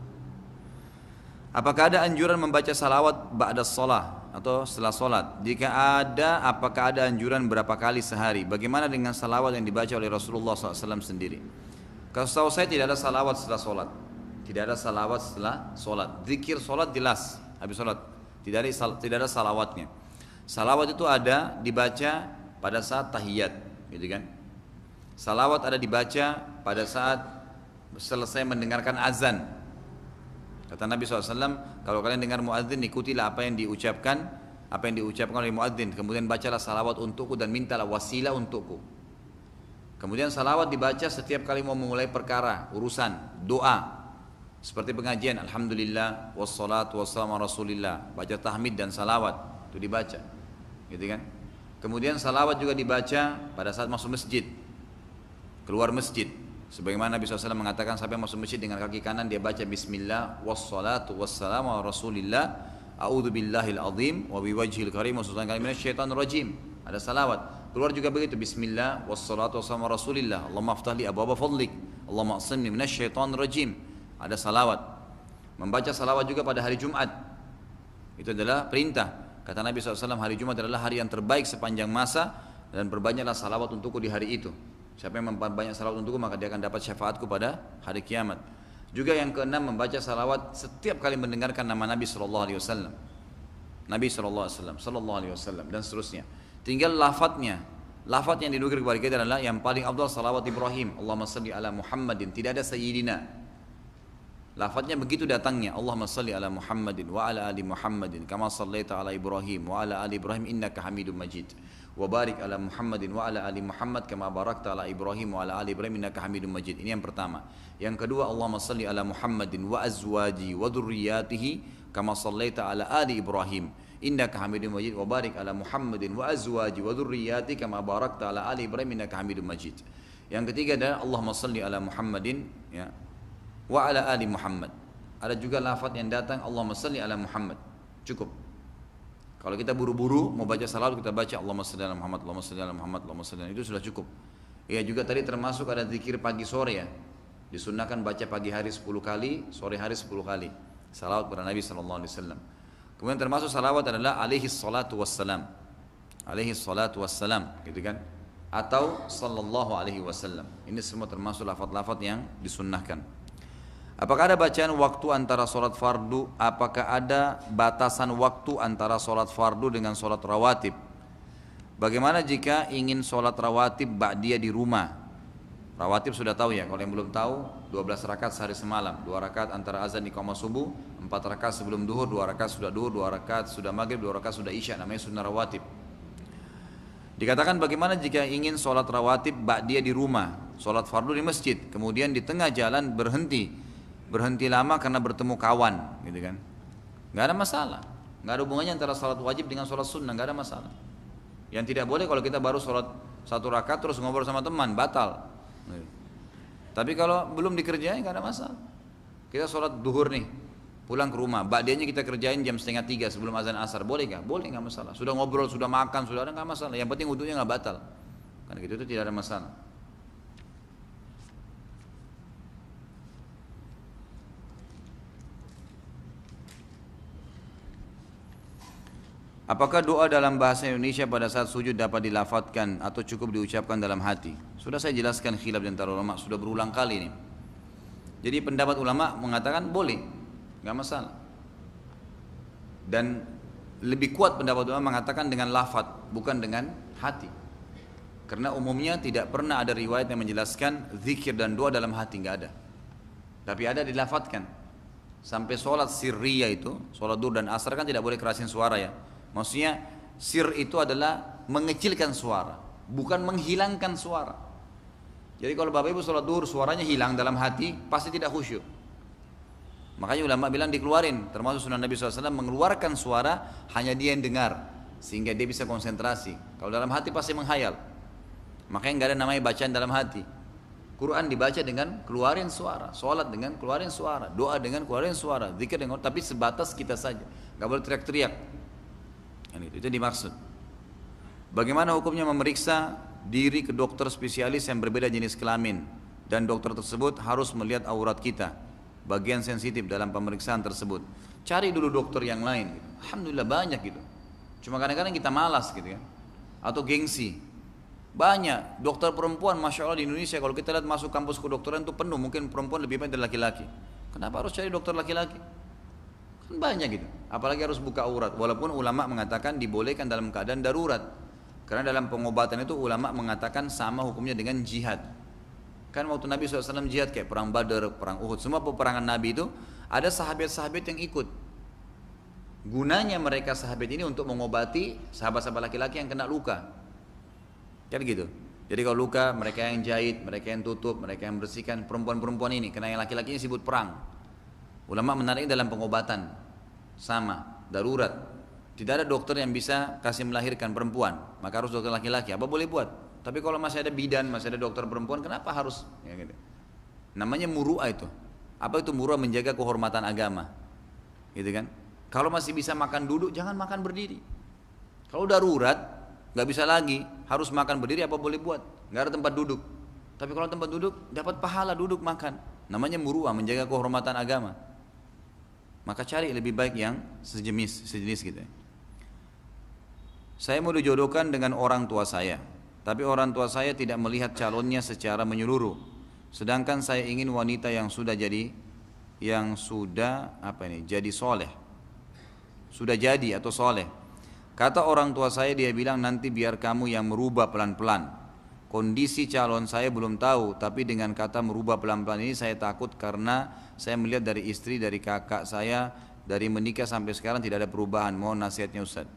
Apakah ada anjuran membaca salawat ba'da sholat atau setelah sholat? Jika ada, apakah ada anjuran berapa kali sehari? Bagaimana dengan salawat yang dibaca oleh Rasulullah SAW sendiri? Kalau setahu saya tidak ada salawat setelah sholat. Tidak ada salawat setelah sholat. Zikir sholat jelas habis sholat. Tidak ada salawatnya. Salawat itu ada dibaca pada saat tahiyat, gitu kan? Salawat ada dibaca pada saat selesai mendengarkan azan. Kata Nabi SAW, kalau kalian dengar muadzin, ikutilah apa yang diucapkan oleh muadzin. Kemudian bacalah salawat untukku dan mintalah wasilah untukku. Kemudian salawat dibaca setiap kali mau memulai perkara, urusan, doa. Seperti pengajian, alhamdulillah, wassalatu wassalamu ala rasulillah. Baca tahmid dan salawat, itu dibaca. Gitu kan? Kemudian salawat juga dibaca pada saat masuk masjid, keluar masjid. Sebagaimana Nabi SAW mengatakan sampai masuk masjid dengan kaki kanan dia baca bismillah wassalatu wassalamu ala rasulillah a'udzu billahil azim wa biwajhil karim wa sultan kalim minasyaitonir rajim. Ada salawat. Keluar juga begitu bismillah wassalatu wassalamu ala rasulillah Allahumma aftah li abwaaba fadlik Allahumma aqsimni minasyaitonir rajim. Ada salawat. Membaca salawat juga pada hari Jumat. Itu adalah perintah. Kata Nabi SAW hari Jumat adalah hari yang terbaik sepanjang masa dan perbanyaklah salawat untukku di hari itu. Siapa yang memperbanyak salawat untukku maka dia akan dapat syafaatku pada hari kiamat. Juga yang keenam membaca salawat setiap kali mendengarkan nama Nabi SAW. Nabi SAW dan seterusnya. Tinggal lafadznya. Lafadz yang dinukil kepada kita adalah yang paling afdal salawat Ibrahim. Allahumma salli ala Muhammadin. Tidak ada sayyidina. Lafadznya begitu datangnya. Allahumma salli ala Muhammadin wa ala ali Muhammadin kama sallaita ala Ibrahim wa ala ali Ibrahim innaka Hamidum Majid. Wa barik ala Muhammadin wa ala ali Muhammad kama barakta ala Ibrahim wa ala ali Ibrahim innaka Hamidum Majid. Ini yang pertama. Yang kedua, Allahumma salli ala Muhammadin wa azwaji wa dzurriyyatihi kama sallaita ala ali Ibrahim innaka Hamidum Majid wa barik ala Muhammadin wa azwaji wa dzurriyyatihi kama barakta ala ali Ibrahim innaka Hamidum Majid. Yang ketiga adalah Allahumma salli ala Muhammadin ya wa ala ali Muhammad. Ada juga lafaz yang datang Allahumma salli ala Muhammad. Cukup. Kalau kita buru-buru mau baca salawat, kita baca Allahumma salli ala Muhammad, Allahumma salli ala Muhammad, Allahumma salli ala, itu sudah cukup. Ya juga tadi termasuk ada zikir pagi sore ya. Disunnahkan baca pagi hari 10 kali, sore hari 10 kali. Salawat kepada Nabi sallallahu alaihi wasallam. Kemudian termasuk salawat adalah alaihi salatu wassalam. Alaihi salatu wassalam, gitu kan? Atau sallallahu alaihi wasallam. Ini semua termasuk lafaz-lafaz yang disunnahkan. Apakah ada bacaan waktu antara sholat fardu? Apakah ada batasan waktu antara sholat fardu dengan sholat rawatib? Bagaimana jika ingin sholat rawatib ba'diyah di rumah? Rawatib sudah tahu ya, kalau yang belum tahu 12 rakaat sehari semalam, 2 rakaat antara azan iqamah subuh, 4 rakaat sebelum duhur, 2 rakaat sudah duhur, 2 rakaat sudah maghrib, 2 rakaat sudah isya, namanya sunnah rawatib. Dikatakan bagaimana jika ingin sholat rawatib ba'diyah di rumah, sholat fardu di masjid, kemudian di tengah jalan berhenti lama karena bertemu kawan, gitu kan? Nggak ada masalah, nggak ada hubungannya antara sholat wajib dengan sholat sunnah, nggak ada masalah. Yang tidak boleh kalau kita baru sholat 1 rakaat terus ngobrol sama teman, batal. Tapi kalau belum dikerjain nggak ada masalah. Kita sholat duhur nih, pulang ke rumah, ba'diyahnya kita kerjain jam 2:30 sebelum azan asar, boleh nggak? Boleh, nggak masalah. Sudah ngobrol, sudah makan, sudah ada, nggak masalah. Yang penting wudunya nggak batal, kan gitu, itu tidak ada masalah. Apakah doa dalam bahasa Indonesia pada saat sujud dapat dilafadzkan atau cukup diucapkan dalam hati? Sudah saya jelaskan khilaf di antara ulama, sudah berulang kali ini. Jadi pendapat ulama mengatakan boleh, nggak masalah. Dan lebih kuat pendapat ulama mengatakan dengan lafadz, bukan dengan hati. Karena umumnya tidak pernah ada riwayat yang menjelaskan zikir dan doa dalam hati, nggak ada. Tapi ada dilafadzkan. Sampai sholat sirriyah itu, sholat duhur dan asar kan tidak boleh kerasin suara ya. Maksudnya sir itu adalah mengecilkan suara, bukan menghilangkan suara. Jadi kalau bapak ibu sholat duhur suaranya hilang dalam hati, pasti tidak khusyuk. Makanya ulama bilang dikeluarin, termasuk sunnah Nabi SAW mengeluarkan suara hanya dia yang dengar, sehingga dia bisa konsentrasi. Kalau dalam hati pasti menghayal. Makanya nggak ada namanya bacaan dalam hati. Quran dibaca dengan keluarin suara, sholat dengan keluarin suara, doa dengan keluarin suara, zikir dengan, tapi sebatas kita saja, nggak boleh teriak-teriak. Itu dimaksud. Bagaimana hukumnya memeriksa diri ke dokter spesialis yang berbeda jenis kelamin dan dokter tersebut harus melihat aurat kita, bagian sensitif dalam pemeriksaan tersebut. Cari dulu dokter yang lain gitu. Alhamdulillah banyak gitu. Cuma kadang-kadang kita malas gitu kan, atau gengsi. Banyak dokter perempuan, masya Allah di Indonesia kalau kita lihat masuk kampus kedokteran itu penuh, mungkin perempuan lebih banyak dari laki-laki. Kenapa harus cari dokter laki-laki? Banyak gitu, apalagi harus buka aurat. Walaupun ulama mengatakan dibolehkan dalam keadaan darurat, karena dalam pengobatan itu ulama mengatakan sama hukumnya dengan jihad. Kan waktu Nabi SAW jihad kayak perang Badar, perang Uhud, semua peperangan Nabi itu ada sahabat-sahabat yang ikut. Gunanya mereka sahabat ini untuk mengobati sahabat-sahabat laki-laki yang kena luka, kan gitu. Jadi kalau luka mereka yang jahit, mereka yang tutup, mereka yang bersihkan. Perempuan-perempuan ini kena yang laki-laki ini disebut perang. Ulama menarik dalam pengobatan, sama, darurat. Tidak ada dokter yang bisa kasih melahirkan perempuan, maka harus dokter laki-laki. Apa boleh buat? Tapi kalau masih ada bidan, masih ada dokter perempuan, kenapa harus? Ya gitu. Namanya muru'ah itu. Apa itu muru'ah? Menjaga kehormatan agama, gitu kan? Kalau masih bisa makan duduk, jangan makan berdiri. Kalau darurat, nggak bisa lagi, harus makan berdiri, apa boleh buat? Nggak ada tempat duduk. Tapi kalau tempat duduk, dapat pahala duduk makan. Namanya muru'ah, menjaga kehormatan agama. Maka cari lebih baik yang sejenis gitu. Saya mau dijodohkan dengan orang tua saya, tapi orang tua saya tidak melihat calonnya secara menyeluruh. Sedangkan saya ingin wanita yang sudah jadi soleh, sudah jadi atau soleh. Kata orang tua saya, dia bilang nanti biar kamu yang merubah pelan-pelan. Kondisi calon saya belum tahu, tapi dengan kata merubah pelan-pelan ini saya takut karena saya melihat dari istri, dari kakak saya, dari menikah sampai sekarang tidak ada perubahan. Mohon nasihatnya Ustaz.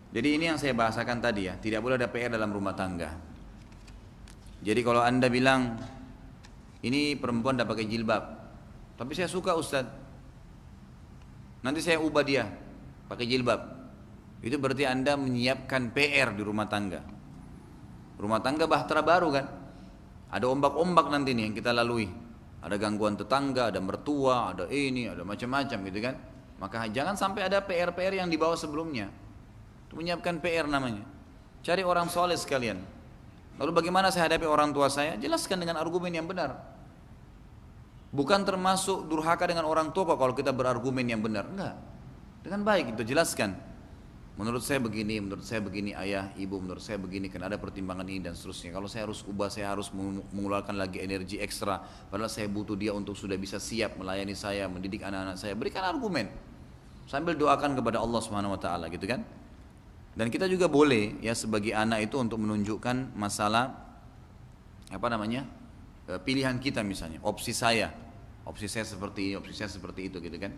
Jadi ini yang saya bahasakan tadi ya, tidak boleh ada PR dalam rumah tangga. Jadi kalau anda bilang ini perempuan tidak pakai jilbab, tapi saya suka Ustaz, nanti saya ubah dia pakai jilbab, itu berarti anda menyiapkan PR di rumah tangga. Rumah tangga bahtera baru kan, ada ombak-ombak nanti nih yang kita lalui. Ada gangguan tetangga, ada mertua, ada ini, ada macam-macam gitu kan. Maka jangan sampai ada PR-PR yang dibawa sebelumnya. Itu menyiapkan PR namanya. Cari orang soleh sekalian. Lalu bagaimana saya hadapi orang tua saya? Jelaskan dengan argumen yang benar. Bukan termasuk durhaka dengan orang tua kalau kita berargumen yang benar. Enggak. Dengan baik itu jelaskan. Menurut saya begini ayah, ibu, menurut saya begini, karena ada pertimbangan ini dan seterusnya. Kalau saya harus ubah, saya harus mengeluarkan lagi energi ekstra. Padahal saya butuh dia untuk sudah bisa siap melayani saya, mendidik anak-anak saya. Berikan argumen. Sambil doakan kepada Allah Subhanahu Wa Taala, gitu kan? Dan kita juga boleh ya sebagai anak itu untuk menunjukkan masalah pilihan kita misalnya, opsi saya seperti ini, opsi saya seperti itu, gitu kan?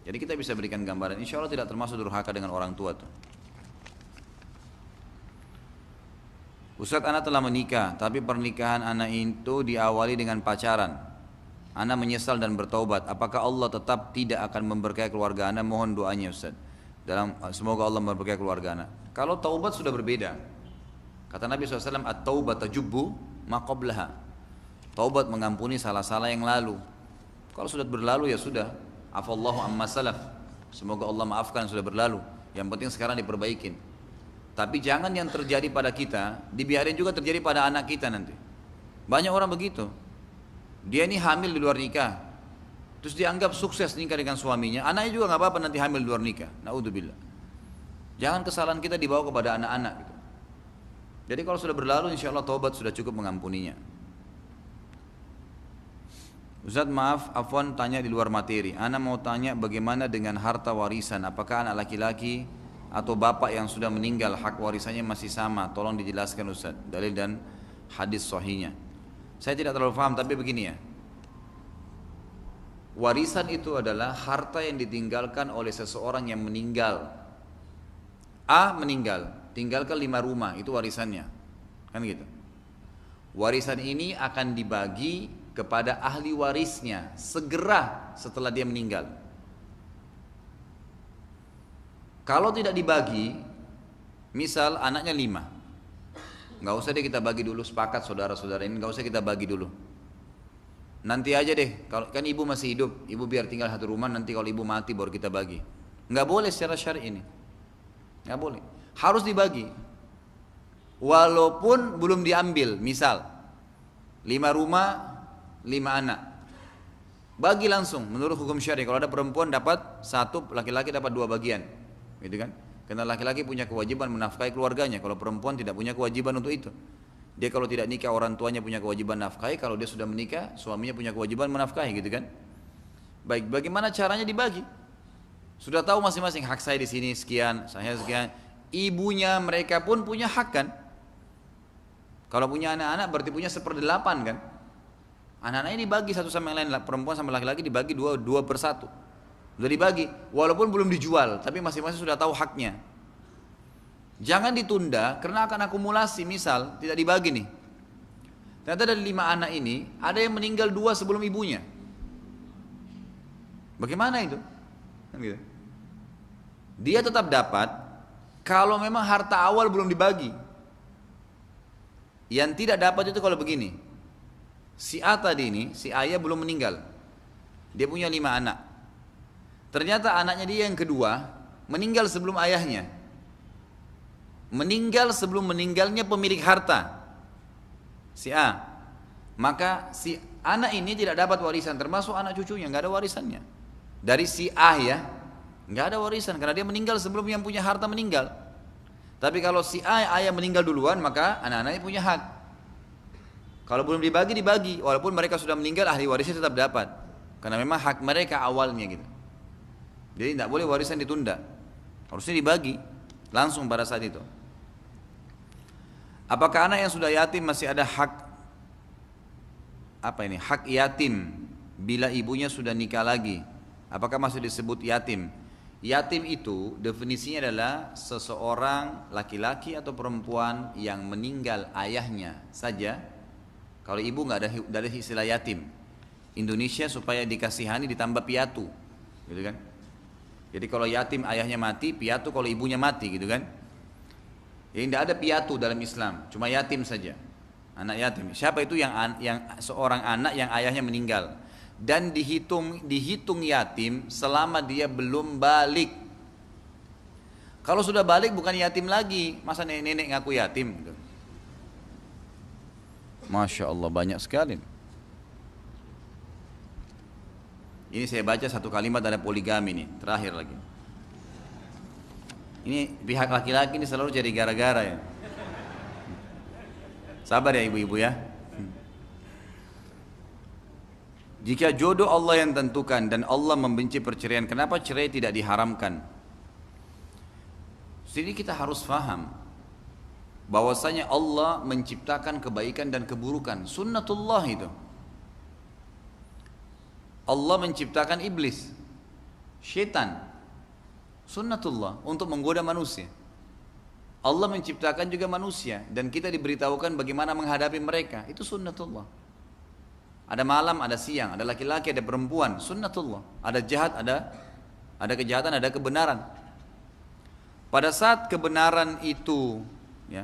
Jadi kita bisa berikan gambaran. Insya Allah tidak termasuk durhaka dengan orang tua tuh. Ustaz, anak telah menikah, tapi pernikahan anak itu diawali dengan pacaran. Anak menyesal dan bertaubat. Apakah Allah tetap tidak akan memberkahi keluarga anak? Mohon doanya Ustaz. Semoga Allah memberkahi keluarga anak. Kalau taubat sudah berbeda. Kata Nabi SAW, at-taubat tajubbu ma qablaha. Taubat mengampuni salah-salah yang lalu. Kalau sudah berlalu ya sudah. Afallahu amma salaf. Semoga Allah maafkan yang sudah berlalu. Yang penting sekarang diperbaikin. Tapi jangan yang terjadi pada kita dibiarin juga terjadi pada anak kita nanti. Banyak orang begitu. Dia ini hamil di luar nikah, terus dianggap sukses nikah dengan suaminya. Anaknya juga nggak apa-apa nanti hamil di luar nikah. Naudzubillah. Jangan kesalahan kita dibawa kepada anak-anak gitu. Jadi kalau sudah berlalu insya Allah taubat sudah cukup mengampuninya. Ustaz maaf, afwan tanya di luar materi. Ana mau tanya bagaimana dengan harta warisan? Apakah anak laki-laki atau bapak yang sudah meninggal hak warisannya masih sama? Tolong dijelaskan Ustaz, dalil dan hadis sahihnya. Saya tidak terlalu paham tapi begini ya. Warisan itu adalah harta yang ditinggalkan oleh seseorang yang meninggal. A meninggal, tinggalkan 5 rumah, itu warisannya. Kan gitu. Warisan ini akan dibagi kepada ahli warisnya segera setelah dia meninggal. Kalau tidak dibagi, misal anaknya 5, nggak usah deh kita bagi dulu, sepakat saudara-saudara ini, nggak usah kita bagi dulu. Nanti aja deh, kalau kan ibu masih hidup, ibu biar tinggal 1 rumah, nanti kalau ibu mati baru kita bagi. Nggak boleh secara syar'i ini, nggak boleh. Harus dibagi, walaupun belum diambil. Misal 5 rumah, 5 anak, bagi langsung menurut hukum syari. Kalau ada perempuan dapat 1, laki-laki dapat 2 bagian, gitu kan? Karena laki-laki punya kewajiban menafkahi keluarganya. Kalau perempuan tidak punya kewajiban untuk itu. Dia kalau tidak nikah orang tuanya punya kewajiban nafkahi. Kalau dia sudah menikah suaminya punya kewajiban menafkahi, gitu kan? Baik, bagaimana caranya dibagi? Sudah tahu masing-masing hak saya di sini sekian, saya sekian. Ibunya mereka pun punya hak kan? Kalau punya anak-anak berarti punya 1/8 kan? Anak-anaknya dibagi satu sama yang lain, perempuan sama laki-laki dibagi 2 per 1. Sudah dibagi, walaupun belum dijual, tapi masing-masing sudah tahu haknya. Jangan ditunda karena akan akumulasi. Misal tidak dibagi nih, ternyata dari 5 anak ini ada yang meninggal 2 sebelum ibunya. Bagaimana itu? Dia tetap dapat kalau memang harta awal belum dibagi. Yang tidak dapat itu kalau begini. Si A tadi ini, si ayah belum meninggal. Dia punya 5 anak. Ternyata anaknya dia yang kedua meninggal sebelum ayahnya. Meninggal sebelum meninggalnya pemilik harta, si A. Maka si anak ini tidak dapat warisan, termasuk anak cucunya, nggak ada warisannya. Dari si A ya, nggak ada warisan karena dia meninggal sebelum yang punya harta meninggal. Tapi kalau si A, ayah meninggal duluan, maka anak-anaknya punya hak. Kalau belum dibagi, walaupun mereka sudah meninggal, ahli warisnya tetap dapat. Karena memang hak mereka awalnya gitu. Jadi tidak boleh warisan ditunda. Harusnya dibagi langsung pada saat itu. Apakah anak yang sudah yatim masih ada hak hak yatim bila ibunya sudah nikah lagi? Apakah masih disebut yatim? Yatim itu definisinya adalah seseorang laki-laki atau perempuan yang meninggal ayahnya saja. Kalau ibu nggak ada istilah yatim. Indonesia supaya dikasihani ditambah piatu, gitu kan? Jadi kalau yatim ayahnya mati, piatu kalau ibunya mati, gitu kan? Jadi tidak ada piatu dalam Islam, cuma yatim saja, anak yatim. Siapa itu yang seorang anak yang ayahnya meninggal? dan dihitung yatim selama dia belum balik. Kalau sudah balik bukan yatim lagi, masa nenek-nenek ngaku yatim? Masya Allah, banyak sekali. Ini saya baca satu kalimat ada poligami nih, terakhir lagi. Ini pihak laki-laki ini selalu jadi gara-gara ya. Sabar ya ibu-ibu ya. Jika jodoh Allah yang tentukan dan Allah membenci perceraian, kenapa cerai tidak diharamkan? Jadi kita harus faham bahwasanya Allah menciptakan kebaikan dan keburukan, sunnatullah itu. Allah menciptakan iblis, syaitan, sunnatullah untuk menggoda manusia. Allah menciptakan juga manusia dan kita diberitahukan bagaimana menghadapi mereka, itu sunnatullah. Ada malam, ada siang, ada laki-laki, ada perempuan, sunnatullah. Ada jahat, ada kejahatan, ada kebenaran. Pada saat kebenaran itu, ya,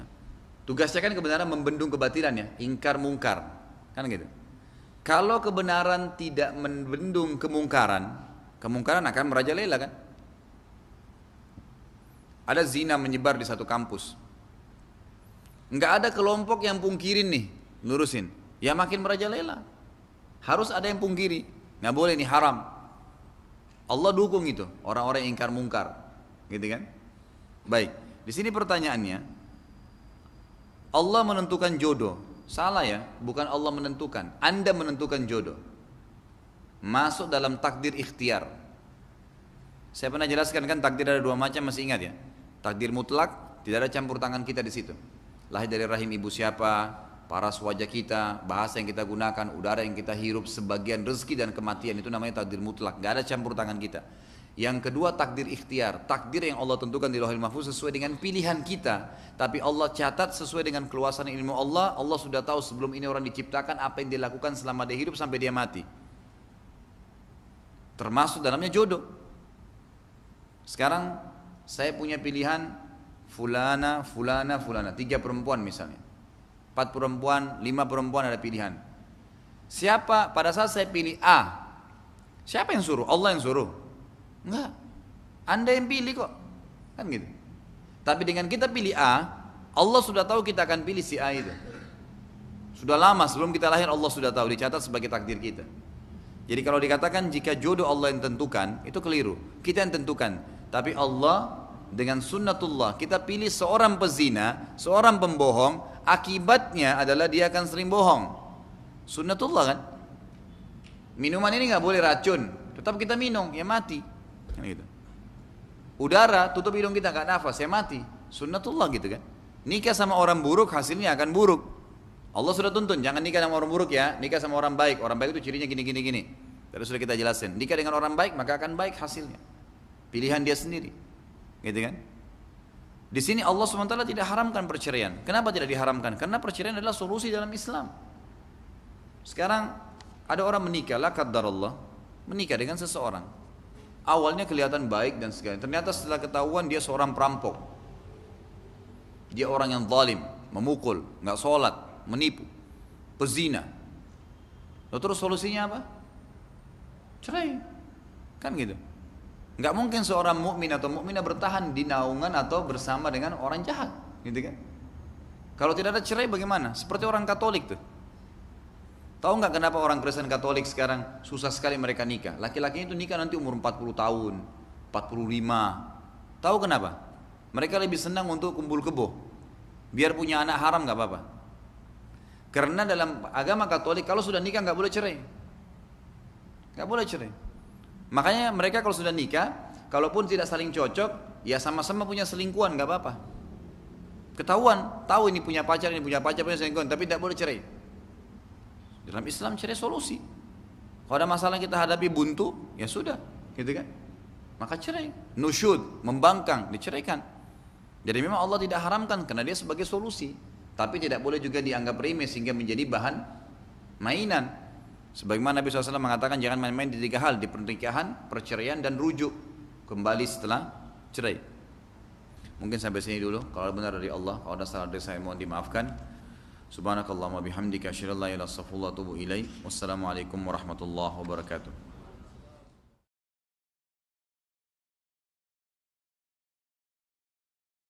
tugasnya kan kebenaran membendung kebatilan ya, ingkar mungkar, kan gitu. Kalau kebenaran tidak membendung kemungkaran, kemungkaran akan merajalela kan. Ada zina menyebar di satu kampus, nggak ada kelompok yang pungkirin nih, lurusin, ya makin merajalela. Harus ada yang pungkiri, nggak boleh nih, haram. Allah dukung itu, orang-orang yang ingkar mungkar, gitu kan? Baik, di sini pertanyaannya, Allah menentukan jodoh. Salah ya, bukan Allah menentukan, Anda menentukan jodoh. Masuk dalam takdir ikhtiar. Saya pernah jelaskan kan takdir ada dua macam, masih ingat ya? Takdir mutlak, tidak ada campur tangan kita di situ. Lahir dari rahim ibu siapa, paras wajah kita, bahasa yang kita gunakan, udara yang kita hirup, sebagian rezeki dan kematian, itu namanya takdir mutlak, gak ada campur tangan kita. Yang kedua takdir ikhtiar, takdir yang Allah tentukan di Lauhul Mahfuz sesuai dengan pilihan kita, tapi Allah catat sesuai dengan keluasan ilmu Allah. Allah sudah tahu sebelum ini orang diciptakan apa yang dilakukan selama dia hidup sampai dia mati. Termasuk dalamnya jodoh. Sekarang saya punya pilihan fulana, 3 perempuan misalnya, 4 perempuan, 5 perempuan, ada pilihan. Siapa pada saat saya pilih A, siapa yang suruh? Allah yang suruh? Enggak, Anda yang pilih kok, kan gitu. Tapi dengan kita pilih A, Allah sudah tahu kita akan pilih si A itu. Sudah lama sebelum kita lahir Allah sudah tahu, dicatat sebagai takdir kita. Jadi kalau dikatakan jika jodoh Allah yang tentukan, itu keliru. Kita yang tentukan, tapi Allah dengan sunnatullah kita pilih seorang pezina, seorang pembohong, akibatnya adalah dia akan sering bohong. Sunnatullah kan. Minuman ini nggak boleh racun, tetap kita minum, ya mati. Gitu. Udara tutup hidung kita nggak nafas, ya mati. Sunnatullah gitu kan. Nikah sama orang buruk hasilnya akan buruk. Allah sudah tuntun, jangan nikah sama orang buruk ya, nikah sama orang baik. Orang baik itu cirinya gini. Terus sudah kita jelasin. Nikah dengan orang baik maka akan baik hasilnya. Pilihan dia sendiri, gitu kan? Di sini Allah SWT tidak haramkan perceraian. Kenapa tidak diharamkan? Karena perceraian adalah solusi dalam Islam. Sekarang ada orang menikah, la qaddarallah, menikah dengan seseorang. Awalnya kelihatan baik dan segala, ternyata setelah ketahuan dia seorang perampok, dia orang yang zalim, memukul, nggak sholat, menipu, pezina. Lalu terus solusinya apa? Cerai, kan gitu. Nggak mungkin seorang mukmin atau mukminah bertahan di naungan atau bersama dengan orang jahat, gitu kan? Kalau tidak ada cerai bagaimana? Seperti orang Katolik tuh. Tahu nggak kenapa orang Kristen Katolik sekarang susah sekali mereka nikah? Laki-lakinya itu nikah nanti umur 40 tahun, 45. Tahu kenapa? Mereka lebih senang untuk kumpul kebo. Biar punya anak haram nggak apa-apa. Karena dalam agama Katolik kalau sudah nikah nggak boleh cerai. Nggak boleh cerai. Makanya mereka kalau sudah nikah, kalaupun tidak saling cocok, ya sama-sama punya selingkuhan nggak apa-apa. Ketahuan, tahu ini punya pacar, punya selingkuhan, tapi tidak boleh cerai. Dalam Islam cerai solusi. Kalau ada masalah kita hadapi buntu, ya sudah, gitu kan? Maka cerai. Nusyud, membangkang, diceraikan. Jadi memang Allah tidak haramkan karena dia sebagai solusi, tapi tidak boleh juga dianggap remeh sehingga menjadi bahan mainan. Sebagaimana Nabi SAW mengatakan jangan main-main di 3 hal, di pernikahan, perceraian dan rujuk kembali setelah cerai. Mungkin sampai sini dulu. Kalau benar dari Allah, kalau ada salah dari saya mohon dimaafkan. Subhanakallahumma bihamdika asyhadu an la ilaha illa anta astaghfiruka wa atubu ilaik. Wassalamualaikum warahmatullahi wabarakatuh.